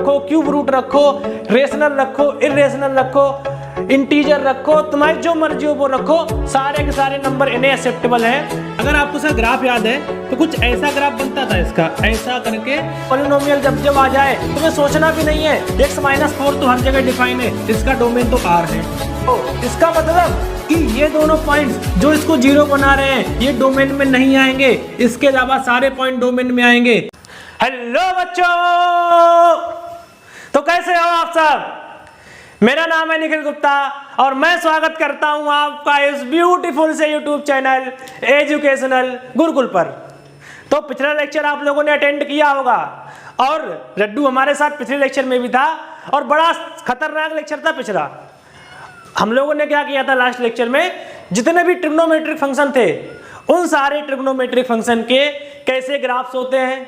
रखो, cube root रखो, rational रखो, इरेशनल रखो, इंटीजर रखो, तुम्हारी जो मर्जी हो वो रखो, सारे के सारे नंबर इन्हें एक्सेप्टेबल है। अगर आपको सर ग्राफ याद है तो कुछ ऐसा ग्राफ बनता था इसका, ऐसा करके पॉलिनोमियल जब जब आ जाए तो मैं सोचना भी नहीं है, x-4 तो हर जगह डिफाइन है, इसका डोमेन तो R है। तो इसका मतलब कि ये दोनों पॉइंट्स जो इसको जीरो बना रहे हैं ये डोमेन में नहीं आएंगे, इसके अलावा सारे पॉइंट डोमेन में आएंगे। हेलो बच्चों, तो कैसे हो आप सब? मेरा नाम है निखिल गुप्ता और मैं स्वागत करता हूं आपका इस ब्यूटीफुल से यूट्यूब चैनल एजुकेशनल गुरुकुल पर। तो पिछला लेक्चर आप लोगों ने अटेंड किया होगा और लड्डू हमारे साथ पिछले लेक्चर में भी था और बड़ा खतरनाक लेक्चर था पिछला। हम लोगों ने क्या किया था लास्ट लेक्चर में, जितने भी ट्रिग्नोमेट्रिक फंक्शन थे उन सारे ट्रिग्नोमेट्रिक फंक्शन के कैसे ग्राफ्स होते हैं,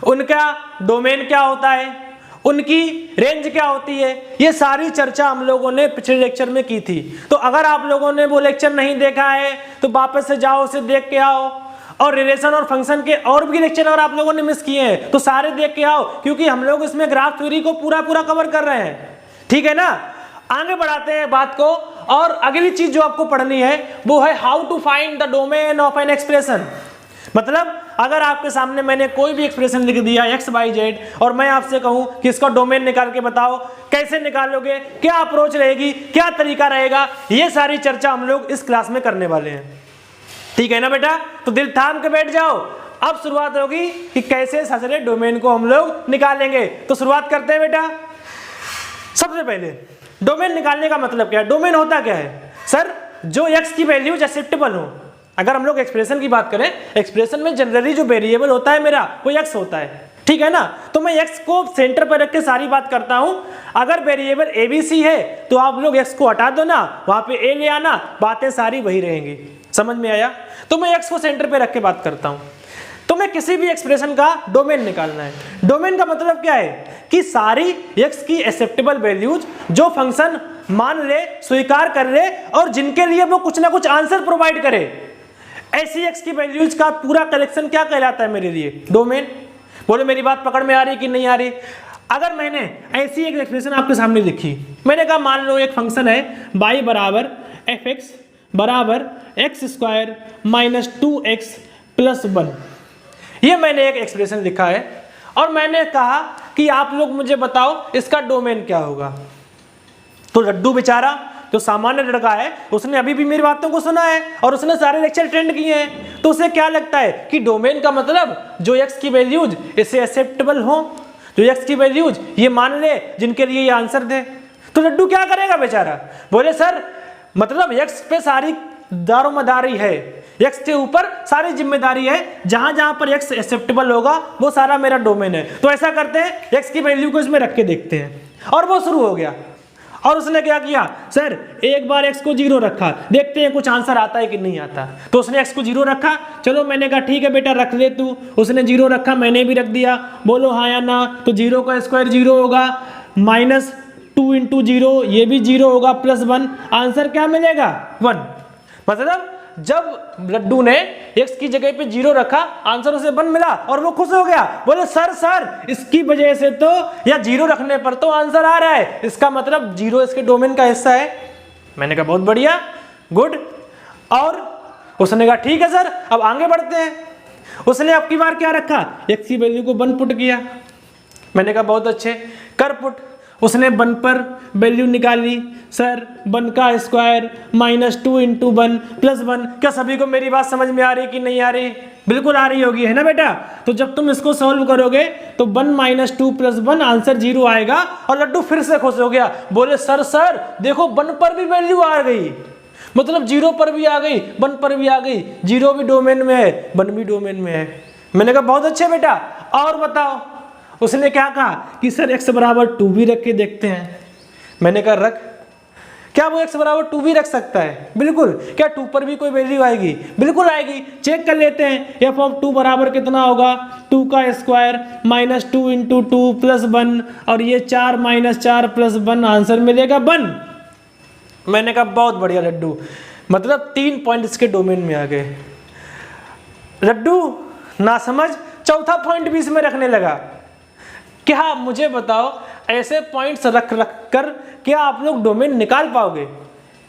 उनका डोमेन क्या होता है, उनकी रेंज क्या होती है, ये सारी चर्चा हम लोगों ने पिछले लेक्चर में की थी। तो अगर आप लोगों ने वो लेक्चर नहीं देखा है तो वापस से जाओ, उसे देख के आओ। और रिलेशन और फंक्शन के और भी लेक्चर अगर आप लोगों ने मिस किए हैं तो सारे देख के आओ, क्योंकि हम लोग इसमें ग्राफ थ्योरी को पूरा कवर कर रहे हैं। ठीक है ना? आगे बढ़ाते हैं बात को। और अगली चीज जो आपको पढ़नी है वो है how to find the domain of an expression. मतलब अगर आपके सामने मैंने कोई भी एक्सप्रेशन लिख दिया x, y, z और मैं आपसे कहूं कि इसका डोमेन निकाल के बताओ, कैसे निकालोगे, क्या अप्रोच रहेगी, क्या तरीका रहेगा, ये सारी चर्चा हम लोग इस क्लास में करने वाले हैं। ठीक है ना बेटा? तो दिल थाम के बैठ जाओ, अब शुरुआत होगी कि कैसे ससरे डोमेन को हम लोग निकालेंगे। तो शुरुआत करते हैं बेटा। सबसे पहले डोमेन निकालने का मतलब क्या है? डोमेन होता क्या है सर? जो x की वैल्यूज एक्सेप्टेबल हो। अगर हम लोग एक्सप्रेशन की बात करें, एक्सप्रेशन में जनरली जो वेरिएबल होता है मेरा वो x होता है। ठीक है ना? तो मैं x को सेंटर पर रख के सारी बात करता हूं। अगर वेरिएबल ABC है तो आप लोग x को हटा दो ना, वहां पे a ले आना, बातें सारी वही रहेंगी। समझ में आया? तो मैं x को सेंटर पे रख के बात करता हूं। तो मैं किसी भी एक्सप्रेशन का डोमेन निकालना है। डोमेन का मतलब क्या है कि सारी x की एक्सेप्टेबल वैल्यूज जो फंक्शन मान ले, स्वीकार कर ले और जिनके लिए वो कुछ ना कुछ आंसर प्रोवाइड करे, ऐसी x की वैल्यूज का पूरा कलेक्शन क्या कहलाता है मेरे लिए? डोमेन। बोलो मेरी बात पकड़ में आ रही कि नहीं आ रही? अगर मैंने ऐसी एक एक्सप्रेशन आपके सामने लिखी, मैंने कहा मान लो एक फंक्शन है y बराबर fx बराबर x² माइनस 2x प्लस 1, ये मैंने एक एक्सप्रेशन लिखा है और मैंने कहा कि आप लोग मुझे बताओ इसका डोमेन क्या होगा। तो लड्डू बेचारा जो सामान्य लड़का है उसने अभी भी मेरी बातों को सुना है और उसने सारे लेक्चर अटेंड किए हैं, तो उसे क्या लगता है कि डोमेन का मतलब जो x की वैल्यूज इसे एक्सेप्टेबल हो, जो x की वैल्यूज ये मान ले, जिनके लिए ये आंसर दे। तो लड्डू क्या करेगा बेचारा? बोले सर मतलब x पे सारी दारोमदारी है, x के ऊपर सारी जिम्मेदारी है, जहां जहां पर x एक्सेप्टेबल होगा वो सारा मेरा डोमेन है। तो ऐसा करते हैं, x की वैल्यू को इसमें रख के देखते हैं। और वो शुरू हो गया और उसने क्या किया, सर एक बार x को 0 रखा, देखते हैं कुछ आंसर आता है कि नहीं आता। तो उसने x को 0 रखा, चलो मैंने कहा ठीक है बेटा रख ले तू। उसने 0 रखा, मैंने भी रख दिया, बोलो हाँ या ना। तो 0 का स्क्वायर 0 होगा, माइनस 2 इंटू 0 ये भी 0 होगा, प्लस 1, आंसर क्या मिलेगा? 1। मतलब जब लड्डू ने x की जगह पे 0 रखा, आंसर उसे 1 मिला और वो खुश हो गया। बोले सर इसकी वजह से तो, या 0 रखने पर तो आंसर आ रहा है, इसका मतलब 0 इसके डोमेन का हिस्सा है। मैंने कहा बहुत बढ़िया, गुड। और उसने कहा ठीक है सर, अब आगे बढ़ते हैं। उसने अब की बार क्या रखा, x की वैल्यू को 1 पुट किया। मैंने कहा बहुत अच्छे, कर पुट। उसने 1 पर वैल्यू निकाली, सर 1 का स्क्वायर माइनस 2 इंटू 1 प्लस 1। क्या सभी को मेरी बात समझ में आ रही कि नहीं आ रही? बिल्कुल आ रही होगी, है ना बेटा? तो जब तुम इसको सॉल्व करोगे तो 1 माइनस 2 प्लस 1 आंसर 0 आएगा। और लड्डू फिर से खुश हो गया, बोले सर देखो 1 पर भी वैल्यू आ गई, मतलब 0 पर भी आ गई, 1 पर भी आ गई, 0 भी डोमेन में है, 1 भी डोमेन में है। मैंने कहा बहुत अच्छे बेटा, और बताओ। उसने क्या कहा कि सर x बराबर 2 भी रख के देखते हैं। मैंने कहा रख। क्या वो x बराबर 2 भी रख सकता है? बिल्कुल। क्या 2 पर भी कोई वैल्यू आएगी? बिल्कुल आएगी। चेक कर लेते हैं, f ऑफ 2 बराबर कितना होगा, 2 का स्क्वायर माइनस 2 इंटू 2 प्लस 1, और ये 4 माइनस 4 प्लस 1, आंसर मिलेगा 1। मैंने कहा बहुत बढ़िया लड्डू, मतलब 3 पॉइंट इसके डोमेन में आ गए। लड्डू ना समझ चौथा पॉइंट भी इसमें रखने लगा। क्या मुझे बताओ, ऐसे पॉइंट्स रख कर क्या आप लोग डोमेन निकाल पाओगे?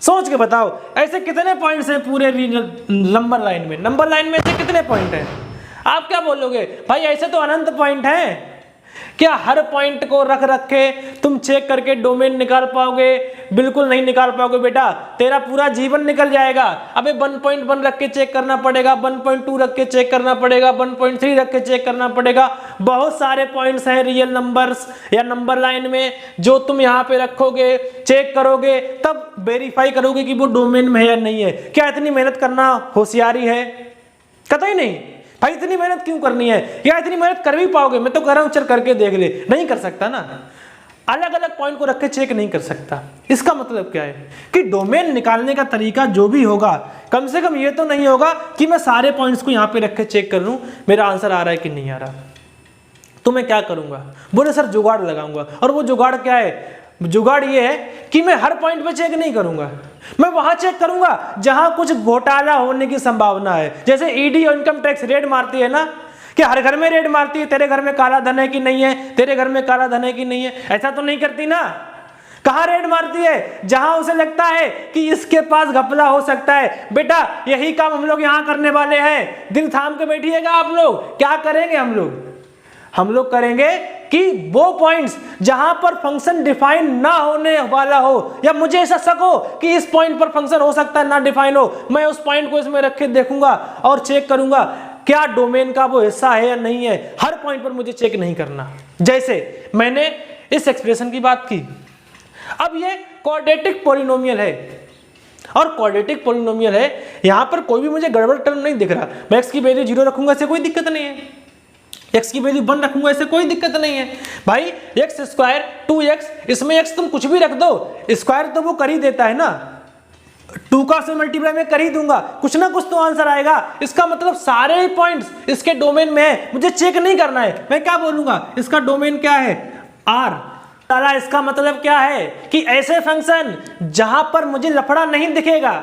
सोच के बताओ, ऐसे कितने पॉइंट्स हैं पूरे नंबर लाइन में? नंबर लाइन में ऐसे कितने पॉइंट हैं? आप क्या बोलोगे भाई ऐसे तो अनंत पॉइंट हैं। क्या हर पॉइंट को रख के तुम चेक करके डोमेन निकाल पाओगे? बिल्कुल नहीं निकाल पाओगे बेटा, तेरा पूरा जीवन निकल जाएगा। अबे 1.1 रख के चेक करना पड़ेगा, 1.2 रख के चेक करना पड़ेगा, 1.3 रख के चेक करना पड़ेगा। बहुत सारे पॉइंट्स हैं रियल नंबर्स या नंबर लाइन में जो तुम यहाँ पे रखोगे, चेक करोगे, तब वेरीफाई करोगे कि वो डोमेन में है या नहीं है। क्या इतनी मेहनत करना होशियारी है? कतई नहीं भाई। इतनी मेहनत क्यों करनी है? या इतनी मेहनत कर भी पाओगे? मैं तो कह रहा हूं चल करके देख ले। नहीं कर सकता ना, अलग अलग पॉइंट को रख के चेक नहीं कर सकता। इसका मतलब क्या है कि डोमेन निकालने का तरीका जो भी होगा, कम से कम ये तो नहीं होगा कि मैं सारे पॉइंट्स को यहां पे रख के चेक कर लूं मेरा आंसर आ रहा है कि नहीं आ रहा। तो मैं क्या करूंगा? बोले सर जुगाड़ लगाऊंगा। और वो जुगाड़ क्या है? जुगाड़ ये है कि मैं हर पॉइंट पे चेक नहीं करूंगा, मैं वहां चेक करूंगा जहां कुछ घोटाला होने की संभावना है। जैसे ईडी और इनकम टैक्स रेड मारती है ना, कि हर घर में रेड मारती है, तेरे घर में काला धन है कि नहीं है, तेरे घर में काला धन है कि नहीं है। ऐसा तो नहीं करती ना। कहां रेड मारती है? जहां उसे लगता है कि इसके पास घपला हो सकता है। बेटा यही काम हम लोग यहां करने वाले हैं। दिल थाम के बैठिएगा आप लोग। क्या करेंगे हम लोग करेंगे कि वो पॉइंट्स जहां पर फंक्शन डिफाइन ना होने वाला हो, या मुझे ऐसा शक हो कि इस पॉइंट पर फंक्शन हो सकता है ना डिफाइन हो, मैं उस पॉइंट को इसमें रख के देखूंगा और चेक करूंगा क्या डोमेन का वो हिस्सा है या नहीं है। हर पॉइंट पर मुझे चेक नहीं करना। जैसे मैंने इस एक्सप्रेशन की बात की, अब ये क्वाड्रेटिक पॉलिनोमियल है और क्वाड्रेटिक पॉलिनोमियल है, यहां पर कोई भी मुझे गड़बड़ टर्म नहीं दिख रहा। मैं x की वैल्यू 0 रखूंगा, इससे कोई दिक्कत नहीं है। x की वैल्यू 1 रखूंगा, इससे कोई दिक्कत नहीं है। भाई x स्क्वायर 2x, इसमें x तुम कुछ भी रख दो, स्क्वायर तो वो कर ही देता है ना। 2 का से मल्टीप्लाई में कर ही दूंगा, कुछ ना कुछ तो आंसर आएगा। इसका मतलब सारे ही पॉइंट्स इसके डोमेन में है, मुझे चेक नहीं करना है। मैं क्या बोलूंगा? इसका डोमेन क्या है? R। ताला इसका मतलब क्या है कि ऐसे फंक्शन जहां पर मुझे लफड़ा नहीं दिखेगा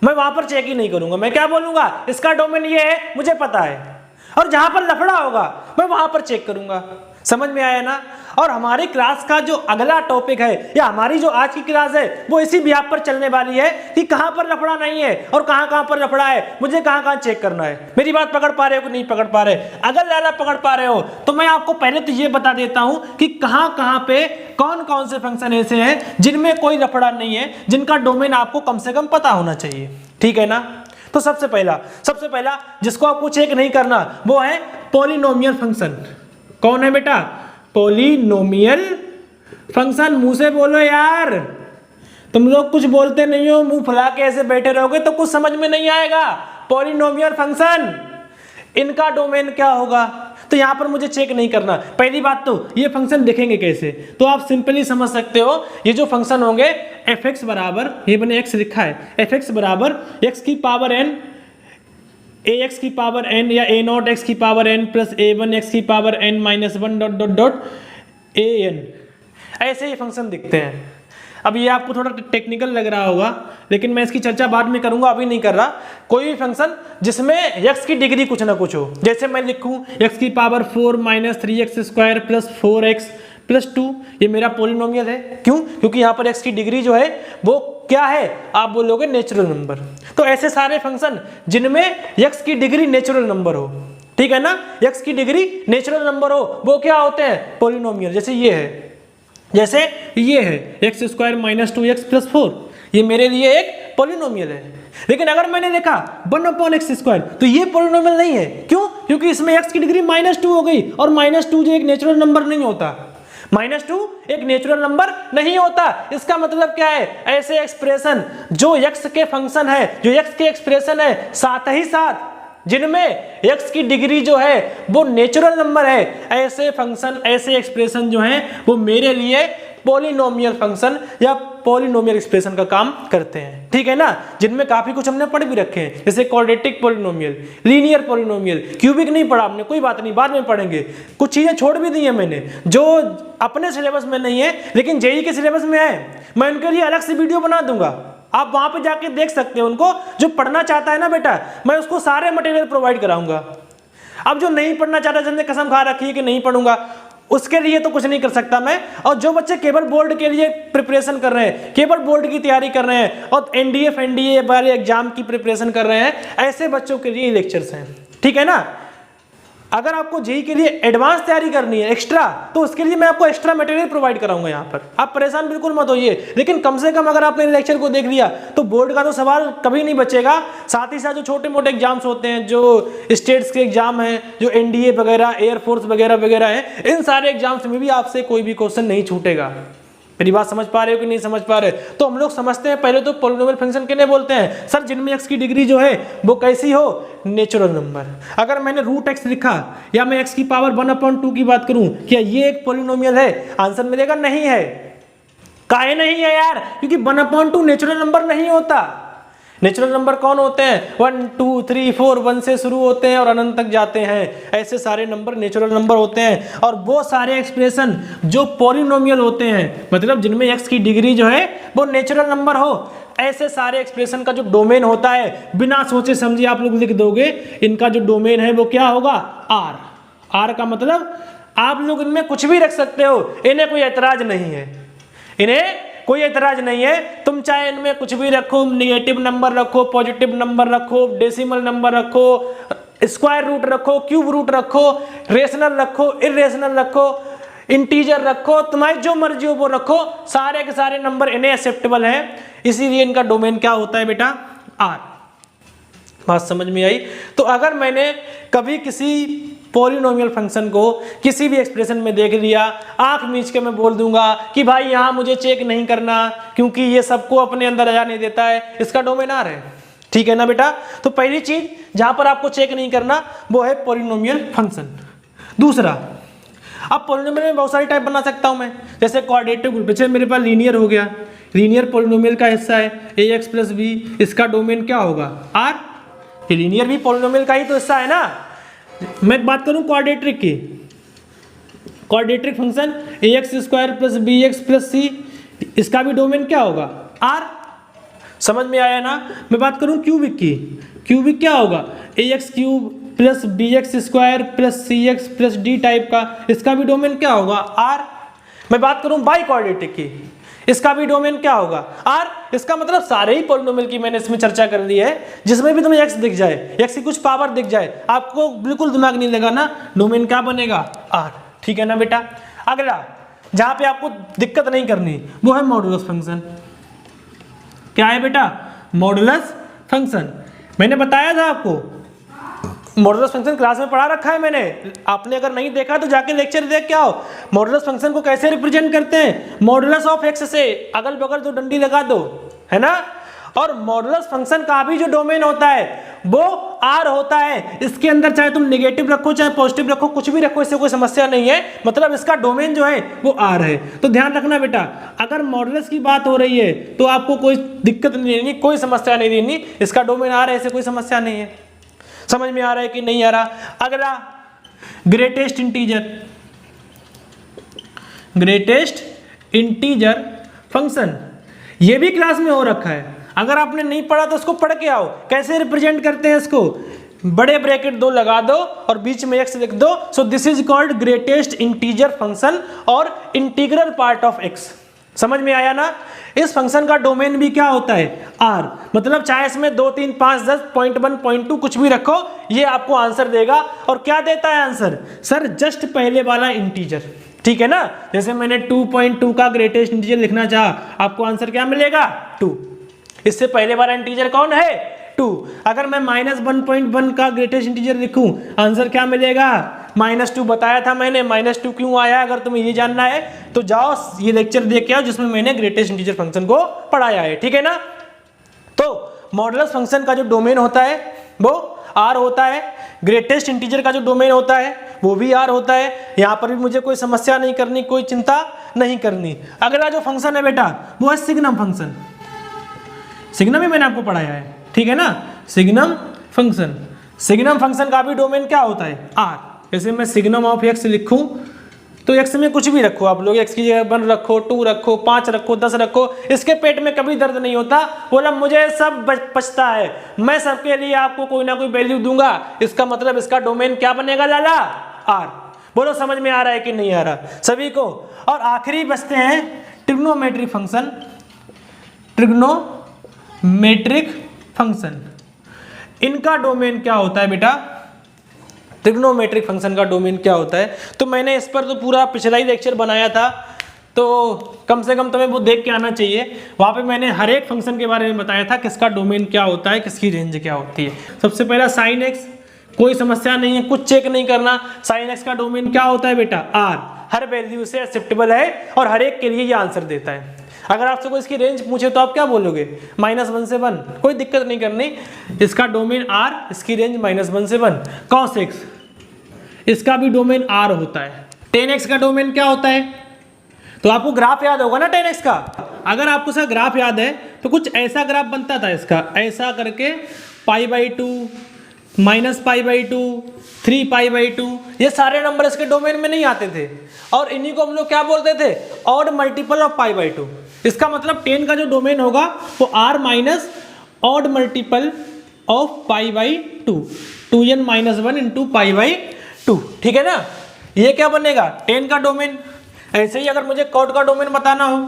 मैं वहां पर चेक ही नहीं करूंगा। मैं क्या बोलूंगा? इसका डोमेन ये है, मुझे पता है, और जहां पर लफड़ा होगा मैं वहां पर चेक करूंगा। समझ में आया ना? और हमारी क्लास का जो अगला टॉपिक है या हमारी जो आज की क्लास है वो इसी बिहाफ पर चलने वाली है कि कहां पर लफड़ा नहीं है और कहां पर लफड़ा है, मुझे कहां चेक करना है। मेरी बात पकड़ पा रहे हो कि नहीं पकड़ पा रहे? अगर लाला पकड़ पा रहे हो तो मैं आपको पहले तो ये बता देता हूं कि कहां पे कौन कौन से फंक्शन ऐसे हैं जिनमें कोई लफड़ा नहीं है, जिनका डोमेन आपको कम से कम पता होना चाहिए। ठीक है ना? तो सबसे पहला जिसको आपको चेक नहीं करना वो है पॉलिनोमियल फंक्शन। कौन है बेटा? Polynomial function. मुंह से बोलो यार, तुम लोग कुछ बोलते नहीं हो, मुंह फुला के ऐसे बैठे रहोगे तो कुछ समझ में नहीं आएगा। पॉलिनोमियल फंक्शन, इनका डोमेन क्या होगा? तो यहां पर मुझे चेक नहीं करना। पहली बात तो ये फंक्शन दिखेंगे कैसे, तो आप सिंपली समझ सकते हो। ये जो फंक्शन होंगे f(x) बराबर, ये मैंने x लिखा है, f(x) बराबर x की पावर n, ax की पावर n या a0 x की power n plus a1 x की power n minus 1 dot dot dot an। ऐसे ही फंक्शन दिखते हैं। अब ये आपको थोड़ा टेक्निकल लग रहा होगा, लेकिन मैं इसकी चर्चा बाद में करूंगा, अभी नहीं कर रहा। कोई भी फंक्शन जिसमें x की डिग्री कुछ ना कुछ हो, जैसे मैं लिखूं x की power 4 minus 3x square plus 4x plus 2, ये मेरा पॉलिनोमियल है। क्यों? क्योंकि यहाँ पर x की डिग्री जो है वो क्या है? आप बोलोगे नेचुरल नंबर। तो ऐसे सारे फंक्शन जिनमें x की डिग्री नेचुरल नंबर हो, ठीक है ना, x की डिग्री नेचुरल नंबर हो, वो क्या होते हैं? पॉलिनोमियल। जैसे ये है x square minus 2x plus 4, ये मेरे लिए एक पॉलिनोमियल है। लेकिन अगर मैंने लिखा 1/x स्क्वायर तो ये पॉलिनोमियल नहीं है। क्यों? क्योंकि इसमें x की डिग्री -2 हो गई, और -2 जो एक नेचुरल नंबर नहीं होता, -2 एक नेचुरल नंबर नहीं होता। इसका मतलब क्या है? ऐसे एक्सप्रेशन जो x के फंक्शन है, जो x के एक्सप्रेशन है, साथ ही साथ जिनमें x की डिग्री जो है वो नेचुरल नंबर है, ऐसे फंक्शन, ऐसे एक्सप्रेशन जो हैं वो मेरे लिए पॉलिनोमियल फंक्शन या पॉलिनोमियल एक्सप्रेशन का काम करते हैं। ठीक है ना? जिनमें काफी कुछ हमने पढ़ भी रखे हैं, जैसे quadratic polynomial, linear polynomial, cubic नहीं पढ़ा हमने, कोई बात नहीं, बाद में पढ़ेंगे। कुछ चीजें छोड़ भी दी है मैंने जो अपने सिलेबस में नहीं है लेकिन जेईई के सिलेबस में है, मैं उनके लिए अलग से वीडियो बना दूंगा, आप वहां पे जाके देख सकते हैं। उनको जो पढ़ना चाहता है ना बेटा, मैं उसको सारे मटेरियल प्रोवाइड कराऊंगा। अब जो नहीं पढ़ना चाहता, जिसने कसम खा रखी है कि नहीं पढ़ूंगा, उसके लिए तो कुछ नहीं कर सकता मैं। और जो बच्चे केवल बोर्ड के लिए प्रिपरेशन कर रहे हैं, केवल बोर्ड की तैयारी कर रहे हैं और एनडीए वाले एग्जाम की प्रिपरेशन कर रहे हैं, ऐसे बच्चों के लिए लेक्चर्स हैं, ठीक है ना। अगर आपको जेई के लिए एडवांस तैयारी करनी है एक्स्ट्रा, तो उसके लिए मैं आपको एक्स्ट्रा मटेरियल प्रोवाइड कराऊंगा यहाँ पर, आप परेशान बिल्कुल मत होइए। लेकिन कम से कम अगर आपने लेक्चर को देख लिया तो बोर्ड का तो सवाल कभी नहीं बचेगा। साथ ही साथ जो छोटे मोटे एग्जाम्स होते हैं, जो स्टेट्स के एग्जाम हैं, जो एनडीए वगैरह, एयरफोर्स वगैरह वगैरह है, इन सारे एग्जाम्स में भी आपसे कोई भी क्वेश्चन नहीं छूटेगा। मेरी बात समझ पा रहे हो कि नहीं समझ पा रहे? तो हम लोग समझते हैं पहले तो पॉलिनोमियल फंक्शन किन्हें बोलते हैं सर, जिनमें x की डिग्री जो है वो कैसी हो, नेचुरल नंबर। अगर मैंने रूट x लिखा या मैं x की पावर 1/2 की बात करूं, क्या ये एक पॉलिनोमियल है? आंसर मिलेगा नहीं है। काहे नहीं है यार? क्योंकि 1/2 नेचुरल नंबर नहीं होता। नेचुरल नंबर कौन होते हैं? 1 2 3 4 1 से शुरू होते हैं और अनंत तक जाते हैं, ऐसे सारे नंबर नेचुरल नंबर होते हैं। और वो सारे एक्सप्रेशन जो पॉलिनोमियल होते हैं, मतलब जिनमें x की डिग्री जो है वो नेचुरल नंबर हो, ऐसे सारे एक्सप्रेशन का जो डोमेन होता है, बिना सोचे समझे आप लोग लिख दोगे, इनका जो डोमेन है वो क्या होगा? R का मतलब आप लोग इनमें कुछ भी रख सकते हो, इन्हें कोई ऐतराज नहीं है, इन्हें कोई ऐतराज नहीं है। तुम चाहे इनमें कुछ भी रखो, निगेटिव नंबर रखो, पॉजिटिव नंबर रखो, डेसिमल नंबर रखो, स्क्वायर रूट रखो, क्यूब रूट रखो, रेशनल रखो, इरेशनल रखो, इंटीजर रखो, तुम्हारी जो मर्जी हो वो रखो, सारे के सारे नंबर इन्हें एक्सेप्टेबल है। इसीलिए इनका डोमेन क्या होता है बेटा? R। बात समझ में आई? तो अगर मैंने कभी किसी पॉलिनोमियल फंक्शन को किसी भी एक्सप्रेशन में देख लिया, आंख मीच के मैं बोल दूंगा कि भाई यहाँ मुझे चेक नहीं करना क्योंकि ये सबको अपने अंदर आ नहीं देता है, इसका डोमेन R है, ठीक है ना बेटा। तो पहली चीज जहां पर आपको चेक नहीं करना वो है पॉलिनोमियल फंक्शन। दूसरा, अब पॉलिनोमियल में बहुत सारी टाइप बना सकता हूं मैं, जैसे क्वाड्रेटिक ग्रुप। जैसे मेरे पास लीनियर हो गया, लीनियर पॉलिनोमियल का हिस्सा है ax + b, इसका डोमेन क्या होगा? R। ये लीनियर भी पॉलिनोमियल का ही तो हिस्सा है ना। मैं बात करूं क्वाड्रेटिक की, quadratic function ax² + bx + c, इसका भी डोमेन क्या होगा? R। समझ में आया ना। मैं बात करूं क्यूबिक की, क्यूबिक क्या होगा? ax³ + bx² + cx + d type का, इसका भी डोमेन क्या होगा? R। मैं बात करूं बाई क्वाड्रेटिक की, इसका भी डोमेन क्या होगा? R। इसका मतलब सारे ही पॉलिनोमियल की मैंने इसमें चर्चा कर ली है, जिसमें भी तुम्हें x दिख जाए, x की कुछ पावर दिख जाए, आपको बिल्कुल दिमाग नहीं लगाना, डोमेन क्या बनेगा? R। ठीक है ना बेटा। अगला जहां पे आपको दिक्कत नहीं करनी वो है मॉडुलस फंक्शन। क्या है बेटा? Modulus function. मैंने बताया था आपको, मॉडुलस फंक्शन क्लास में पढ़ा रखा है मैंने, आपने अगर नहीं देखा तो जाके लेक्चर देख के आओ। मॉडुलस फंक्शन को कैसे रिप्रेजेंट करते हैं? मॉडुलस ऑफ x से अगल बगल दो डंडी लगा दो, है ना। और मॉडुलस फंक्शन का भी जो डोमेन होता है वो R होता है। इसके अंदर चाहे तुम नेगेटिव रखो चाहे पॉजिटिव रखो, कुछ भी रखो, इससे कोई समस्या नहीं है, मतलब इसका डोमेन जो है वो R है। तो ध्यान रखना बेटा, अगर मॉडुलस की बात हो रही है तो आपको कोई दिक्कत नहीं लेनी, कोई समस्या नहीं लेनी, इसका डोमेन R है, ऐसे कोई समस्या नहीं है। समझ में आ रहा है कि नहीं आ रहा? अगला greatest integer, greatest integer function, ये भी क्लास में हो रखा है, अगर आपने नहीं पढ़ा तो उसको पढ़ के आओ। कैसे रिप्रेजेंट करते हैं इसको? बड़े ब्रैकेट 2 लगा दो और बीच में x लिख दो। So this is called greatest integer function और इंटीग्रल पार्ट ऑफ x। समझ में आया ना। इस फंक्शन का डोमेन भी क्या होता है? R। मतलब चाहे इसमें 2 3 5 10 0.1 0.2 कुछ भी रखो, ये आपको आंसर देगा। और क्या देता है आंसर? सर जस्ट पहले वाला इंटीजर, ठीक है ना। जैसे मैंने 2.2 का ग्रेटेस्ट इंटीजर लिखना चाहा, आपको आंसर क्या मिलेगा? 2। इससे पहले वाला इंटीजर कौन है? 2। अगर मैं -1.1 का ग्रेटेस्ट इंटीजर लिखूं, आंसर क्या मिलेगा? -2। बताया था मैंने -2 क्यों आया। अगर तुम्हें ये जानना है तो जाओ ये लेक्चर देख के आओ जिसमें मैंने ग्रेटेस्ट इंटीजर फंक्शन को पढ़ाया है, ठीक है ना। तो मॉडुलस फंक्शन का जो डोमेन होता है वो R होता है, ग्रेटेस्ट इंटीजर का जो डोमेन होता है वो भी R होता है। यहाँ पर भी मुझे कोई समस्या नहीं करनी, कोई चिंता नहीं करनी। अगला जो फंक्शन है बेटा वो है सिग्नम फंक्शन। सिग्नम ही मैंने आपको पढ़ाया है, ठीक है ना। सिग्नम फंक्शन, सिग्नम फंक्शन का भी डोमेन क्या होता है? R। जैसे मैं सिग्नम ऑफ x लिखूं तो x में कुछ भी रखो आप लोग, x की जगह 1 रखो, 2 रखो, 5 रखो, 10 रखो, इसके पेट में कभी दर्द नहीं होता। बोला मुझे सब बचता है, मैं सबके लिए आपको कोई ना कोई वैल्यू दूंगा, इसका मतलब इसका डोमेन क्या बनेगा लाला? R। बोलो समझ में आ रहा है कि नहीं आ रहा सभी को। और आखिरी बचते हैं ट्रिग्नोमेट्रिक फंक्शन। ट्रिग्नोमेट्रिक फंक्शन, इनका डोमेन क्या होता है बेटा? ट्रिग्नोमेट्रिक फंक्शन का डोमेन क्या होता है? तो मैंने इस पर तो पूरा पिछला ही लेक्चर बनाया था, तो कम से कम तुम्हें वो देख के आना चाहिए। वहाँ पे मैंने हर एक फंक्शन के बारे में बताया था, किसका डोमेन क्या होता है, किसकी रेंज क्या होती है। सबसे पहला साइन एक्स, कोई समस्या नहीं है, कुछ चेक नहीं करना। साइन एक्स का डोमेन क्या होता है बेटा? आर, हर वैल्यू से एक्सेप्टेबल है और हर एक के लिए ये आंसर देता है। अगर आपसे कोई इसकी रेंज पूछे तो आप क्या बोलोगे? -1 से 1, कोई दिक्कत नहीं करनी। इसका डोमेन आर, इसकी रेंज -1 से 1। कॉस एक्स, इसका भी डोमेन आर होता है। टेन एक्स का डोमेन क्या होता है? तो आपको ग्राफ याद होगा ना 10x का। अगर आपको इसका ग्राफ याद है तो कुछ ऐसा ग्राफ बनता था इसका, ऐसा करके π/2, -π/2, 3π/2, ये सारे नंबर इसके डोमेन में नहीं आते थे और इन्हीं को हम लोग क्या बोलते थे? Odd multiple of π/2। इसका मतलब 10 का जो डोमेन होगा वो r minus odd multiple of π/2, 2n-1 into π/2, ठीक है ना। ये क्या बनेगा? 10 का डोमेन। ऐसे ही अगर मुझे कॉट का डोमेन बताना हो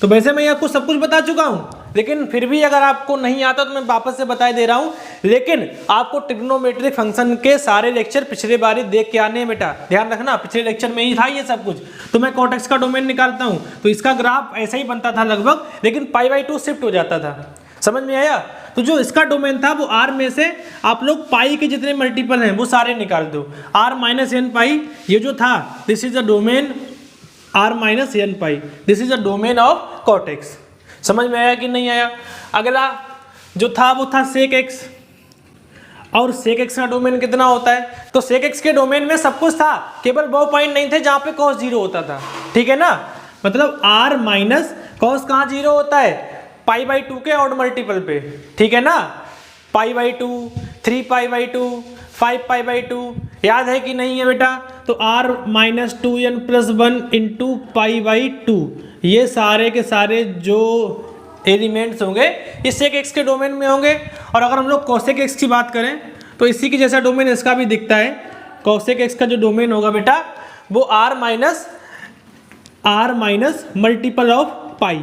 तो वैसे मैं आपको सब कुछ बता चुका हूँ, लेकिन फिर भी अगर आपको नहीं आता तो मैं वापस से बता दे रहा हूँ। लेकिन आपको ट्रिग्नोमेट्रिक फंक्शन के सारे लेक्चर पिछले बारी देख के आने हैं बेटा, ध्यान रखना। पिछले लेक्चर में ही था ये सब कुछ। तो मैं कॉट एक्स का डोमेन निकालता हूँ तो इसका ग्राफ ऐसा ही बनता था लगभग, लेकिन π/2 शिफ्ट हो जाता था। समझ में आया? तो जो इसका डोमेन था वो r में से आप लोग पाई के जितने मल्टीपल हैं वो सारे निकाल दो। r - n पाई, ये जो था this is the domain r - n pi, this is the domain of cot x. समझ में आया कि नहीं आया? अगला जो था वो था सेक एक्स, और सेक एक्स का डोमेन कितना होता है? तो सेक एक्स के डोमेन में सब कुछ था, केवल वो पॉइंट नहीं थे जहाँ पे कॉस 0 होता था, ठीक है ना। मतलब r माइनस कॉस कहाँ 0 होता है? π/2 के ऑड मल्टीपल पे, ठीक है ना। π/2, 3π/2, 5π/2, याद है कि नहीं है बेटा? तो r - 2n + 1 इंटू π/2, ये सारे के सारे जो एलिमेंट्स होंगे ये सेक एक्स के डोमेन में होंगे। और अगर हम लोग कोसेक एक्स की बात करें तो इसी के जैसा डोमेन इसका भी दिखता है। कोसेक एक्स का जो डोमेन होगा बेटा वो r माइनस मल्टीपल ऑफ पाई,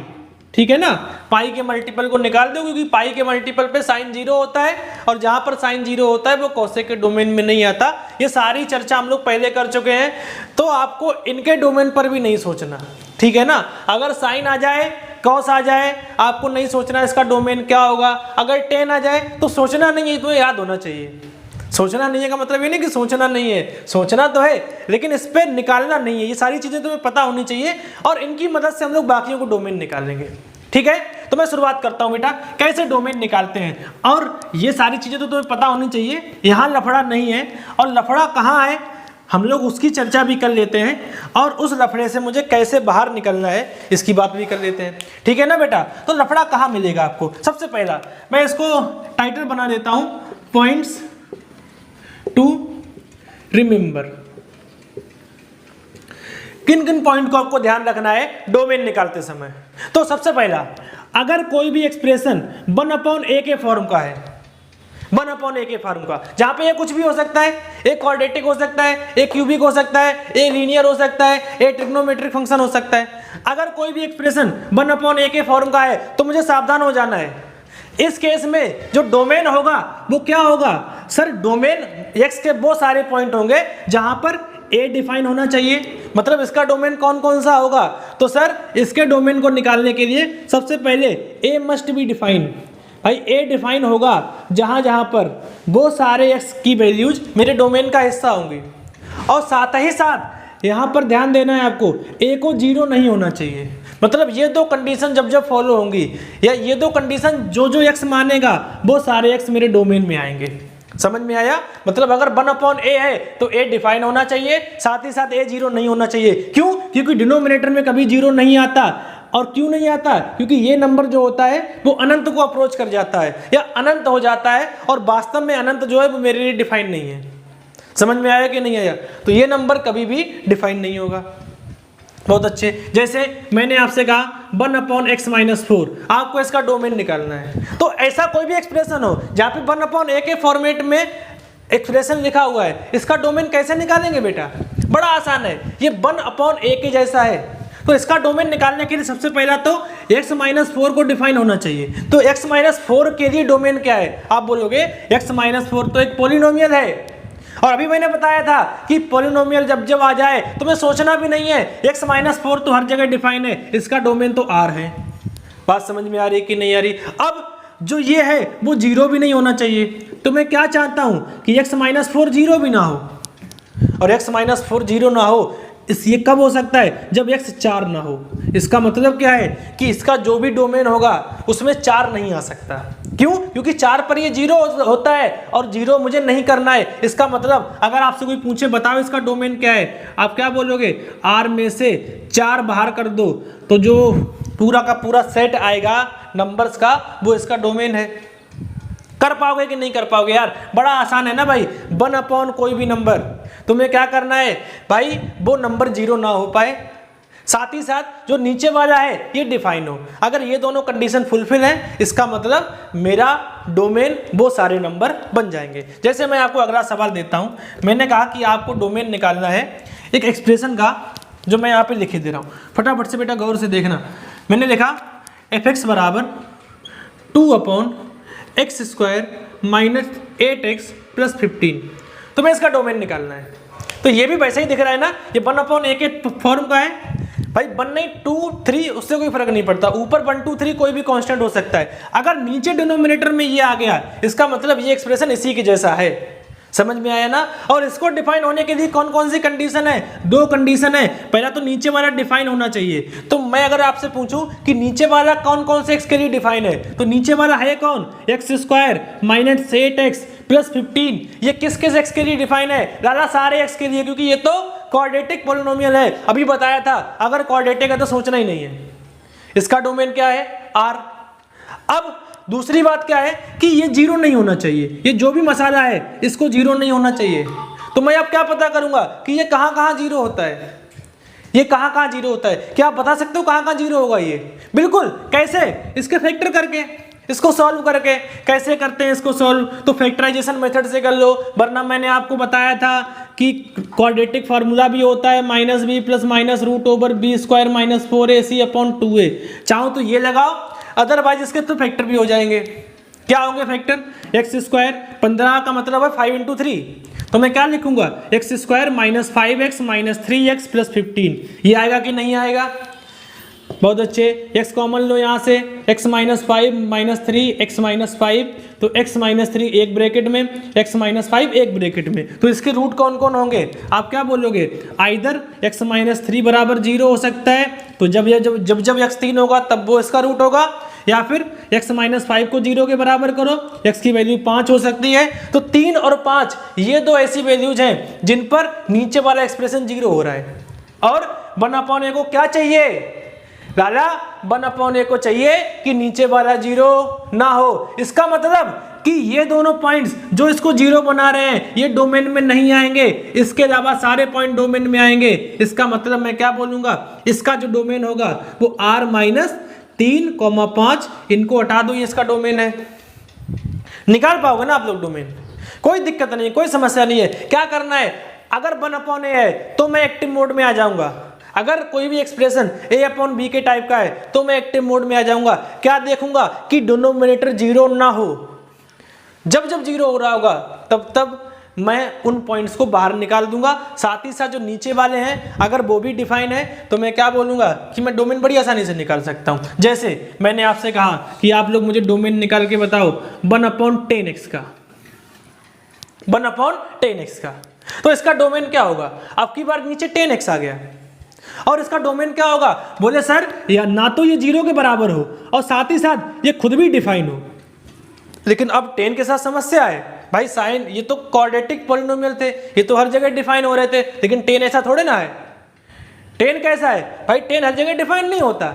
ठीक है ना। पाई के मल्टीपल को निकाल दो, क्योंकि पाई के मल्टीपल पे साइन 0 होता है और जहां पर साइन 0 होता है वो कोसेक के डोमेन में नहीं आता। ये सारी चर्चा हम लोग पहले कर चुके हैं, तो आपको इनके डोमेन पर भी नहीं सोचना, ठीक है ना। अगर साइन आ जाए, कॉस आ जाए, आपको नहीं सोचना इसका डोमेन क्या होगा। अगर टेन आ जाए तो सोचना नहीं है, तो याद होना चाहिए। सोचना नहीं है का मतलब ये नहीं कि सोचना नहीं है, सोचना तो है लेकिन इस पर निकालना नहीं है। ये सारी चीजें तुम्हें पता होनी चाहिए और इनकी मदद से हम लोग बाकियों को डोमेन निकालेंगे, ठीक है। तो मैं शुरुआत करता हूं बेटा, कैसे डोमेन निकालते हैं। और ये सारी चीजें तो तुम्हें पता होनी चाहिए, यहाँ लफड़ा नहीं है। और लफड़ा कहाँ है हम लोग उसकी चर्चा भी कर लेते हैं, और उस लफड़े से मुझे कैसे बाहर निकलना है इसकी बात भी कर लेते हैं, ठीक है ना बेटा। तो लफड़ा कहाँ मिलेगा आपको? सबसे पहला मैं इसको टाइटल बना देता हूं, पॉइंट्स टू रिमेंबर। किन किन पॉइंट को आपको ध्यान रखना है डोमेन निकालते समय? तो सबसे पहला, अगर कोई भी एक्सप्रेशन 1/a के फॉर्म का है, 1/a के फॉर्म का, जहां पे ये कुछ भी हो सकता है, एक क्वाड्रेटिक हो सकता है, एक क्यूबिक हो सकता है, एक लीनियर हो सकता है, एक ट्रिग्नोमेट्रिक फंक्शन हो सकता है। अगर कोई भी एक्सप्रेशन 1/a के फॉर्म का है तो मुझे सावधान हो जाना है। इस केस में जो डोमेन होगा वो क्या होगा? सर डोमेन x के वो सारे पॉइंट होंगे जहां पर a डिफाइन होना चाहिए। मतलब इसका डोमेन कौन कौन सा होगा? तो सर इसके डोमेन को निकालने के लिए सबसे पहले a मस्ट बी डिफाइन। भाई a डिफाइन होगा जहां जहां पर वो सारे x की वैल्यूज मेरे डोमेन का हिस्सा होंगी। और साथ ही साथ यहां पर ध्यान देना है आपको, a को 0 नहीं होना चाहिए। मतलब ये दो कंडीशन जब जब फॉलो होंगी, या ये दो कंडीशन जो जो x मानेगा वो सारे x मेरे डोमेन में आएंगे। समझ में आया? मतलब अगर 1/a है तो a डिफाइन होना चाहिए, साथ ही साथ a 0 नहीं होना चाहिए। क्यों? क्योंकि डिनोमिनेटर में कभी 0 नहीं आता। और क्यों नहीं आता? क्योंकि ये नंबर जो होता है वो अनंत को अप्रोच कर जाता है या अनंत हो जाता है, और वास्तव में अनंत जो है वो मेरे लिए डिफाइन नहीं है। समझ में आया कि नहीं आया? तो ये नंबर कभी भी डिफाइन नहीं होगा। बहुत अच्छे। जैसे मैंने आपसे कहा 1/x-4, आपको इसका डोमेन निकालना है। तो ऐसा कोई भी एक्सप्रेशन हो जहाँ पे 1/a के फॉर्मेट में एक्सप्रेशन लिखा हुआ है, इसका डोमेन कैसे निकालेंगे बेटा? बड़ा आसान है, ये 1/a के जैसा है। तो इसका डोमेन निकालने के लिए सबसे पहला तो x - 4 को डिफाइन होना चाहिए। तो x - 4 के लिए डोमेन क्या है? आप बोलोगे x - 4 तो एक पॉलिनोमियल है, और अभी मैंने बताया था कि पॉलिनोमियल जब जब आ जाए तुम्हें सोचना भी नहीं है, x - 4 तो हर जगह डिफाइन है, इसका डोमेन तो r है। बात समझ में आ रही कि नहीं आ रही? अब जो ये है वो 0 भी नहीं होना चाहिए। तो मैं क्या चाहता हूं कि x - 4 0 भी ना हो, और x - 4 0 ना हो इस ये कब हो सकता है? जब x 4 ना हो। इसका मतलब क्या है कि इसका जो भी डोमेन होगा उसमें 4 नहीं आ सकता। क्यों? क्योंकि 4 पर ये 0 होता है और 0 मुझे नहीं करना है। इसका मतलब अगर आपसे कोई पूछे बताओ इसका डोमेन क्या है, आप क्या बोलोगे? R में से 4 बाहर कर दो तो जो पूरा का पूरा सेट आएगा नंबर्स का वो इसका डोमेन है। कर पाओगे कि नहीं कर पाओगे यार? बड़ा आसान है ना भाई। 1/, कोई भी नंबर, तुम्हें क्या करना है भाई? वो नंबर 0 ना हो पाए, साथ ही साथ जो नीचे वाला है ये डिफाइन हो। अगर ये दोनों कंडीशन फुलफिल है इसका मतलब मेरा डोमेन वो सारे नंबर बन जाएंगे। जैसे मैं आपको अगला सवाल देता हूं, मैंने कहा कि आपको डोमेन निकालना है एक एक्सप्रेशन का, जो मैं यहाँ पे लिखे दे रहा हूँ, फटाफट से बेटा गौर से देखना। मैंने लिखा fx बराबर 2/x² - 8x + 15। तो मैं इसका डोमेन निकालना है। तो ये भी वैसे ही दिख रहा है ना, ये 1/a के फॉर्म का है भाई। 1 नहीं 2 3 उससे कोई फर्क नहीं पड़ता, ऊपर 1 2 3 कोई भी कांस्टेंट हो सकता है। अगर नीचे डिनोमिनेटर में ये आ गया इसका मतलब ये एक्सप्रेशन इसी के जैसा है। समझ में आया ना? और इसको डिफाइन होने के लिए कौन कौन सी कंडीशन है? 2 कंडीशन है। पहला तो नीचे वाला डिफाइन होना चाहिए। तो मैं अगर आपसे पूछूं कि नीचे वाला कौन कौन से x के लिए डिफाइन है, तो नीचे वाला है कौन? x² - 8x + 15। ये किस किस x के लिए डिफाइन है? लाला सारे x के लिए, क्योंकि ये तो क्वाड्रेटिक पॉलिनोमियल है। अभी बताया था अगर क्वाड्रेटिक है तो सोचना ही नहीं है। इसका डोमेन क्या है? r। अब दूसरी बात क्या है कि ये 0 नहीं होना चाहिए। ये जो भी मसाला है इसको 0 नहीं होना चाहिए। तो मैं अब क्या पता करूंगा कि ये कहां कहां 0 होता है? ये कहां कहां 0 होता है? क्या आप बता सकते हो कहां कहां 0 होगा ये? बिल्कुल। कैसे? इसके फैक्टर करके, इसको सॉल्व करके। कैसे करते हैं इसको सॉल्व? तो फैक्टराइजेशन मेथड से कर लो, वरना मैंने आपको बताया था कि क्वाड्रेटिक फार्मूला भी होता है -b + -√b² - 4ac/2a। चाहो तो ये लगाओ, अदरवाइज इसके तो फैक्टर भी हो जाएंगे। क्या होंगे फैक्टर? x² 15 का मतलब है 5 × 3। तो मैं क्या लिखूंगा? x² - 5x - 3x + 15। ये आएगा कि नहीं आएगा? बहुत अच्छे। x कॉमन लो यहाँ से, x - 5 - 3 x - 5, तो x - 3 एक ब्रैकेट में, x - 5 एक ब्रैकेट में। तो इसके रूट कौन कौन होंगे? आप क्या बोलोगे? आइदर x - 3 बराबर 0 हो सकता है, तो जब x 3 होगा तब वो इसका रूट होगा, या फिर x - 5 को 0 के बराबर करो, x की वैल्यू 5 हो सकती है। तो 3 और 5 ये दो ऐसी वैल्यूज हैं जिन पर नीचे वाला एक्सप्रेशन 0 हो रहा है। और 1/a को क्या चाहिए? लाला 1/a को चाहिए कि नीचे वाला 0 ना हो। इसका मतलब कि ये दोनों पॉइंट्स जो इसको 0 बना रहे हैं ये डोमेन में नहीं आएंगे, इसके अलावा सारे पॉइंट डोमेन में आएंगे। इसका मतलब मैं क्या बोलूंगा? इसका जो डोमेन होगा वो r - 3, 5, इनको हटा दो, ये इसका डोमेन है। निकाल पाओगे ना आप लोग डोमेन? कोई दिक्कत नहीं, कोई समस्या नहीं है। क्या करना है? अगर 1/a है तो मैं एक्टिव मोड में आ जाऊंगा। अगर कोई भी एक्सप्रेशन a/b के टाइप का है तो मैं एक्टिव मोड में आ जाऊंगा। क्या देखूंगा? कि डिनोमिनेटर 0 ना हो। जब 0 हो रहा होगा तब मैं उन पॉइंट्स को बाहर निकाल दूंगा। साथ ही साथ जो नीचे वाले हैं अगर वो भी डिफाइन है तो मैं क्या बोलूंगा कि मैं डोमेन बड़ी आसानी से निकाल सकता हूं। जैसे मैंने आपसे कहा कि आप लोग मुझे डोमेन निकाल के बताओ 1/10x का, 1/10x का। तो इसका डोमेन क्या होगा? आपकी बार नीचे 10x आ गया, और इसका डोमेन क्या होगा? बोले सर या ना तो ये 0 के बराबर हो और साथ ही साथ ये खुद भी डिफाइन हो। लेकिन अब 10 के साथ समस्या है भाई। साइन ये तो क्वाड्रेटिक पॉलिनोमियल थे, ये तो हर जगह डिफाइन हो रहे थे, लेकिन 10 ऐसा थोड़े ना है। 10 कैसा है भाई? 10 हर जगह डिफाइन नहीं होता।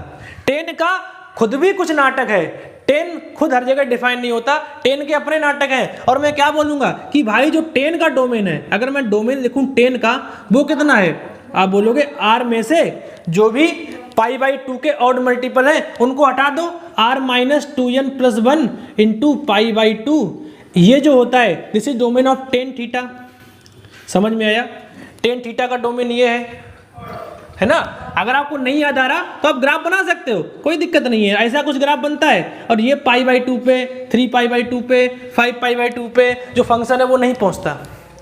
10 का खुद भी कुछ नाटक है। 10 खुद हर जगह डिफाइन नहीं होता, 10 के अपने नाटक हैं। और मैं क्या बोलूंगा कि भाई जो 10 का डोमेन है, अगर मैं डोमेन लिखूं 10 का, वो कितना है? आप बोलोगे r में से जो भी π/2 के ऑड मल्टीपल हैं उनको हटा दो, r - 2n + 1 × π/2। ये जो होता है this is domain of tan theta. समझ में आया? टेन थीटा का डोमेन ये है ना। अगर आपको नहीं याद आ रहा तो आप ग्राफ बना सकते हो, कोई दिक्कत नहीं है, ऐसा कुछ ग्राफ बनता है। और ये π/2 पे, 3π/2 पे, 5π/2 पे जो फंक्शन है वो नहीं पहुंचता।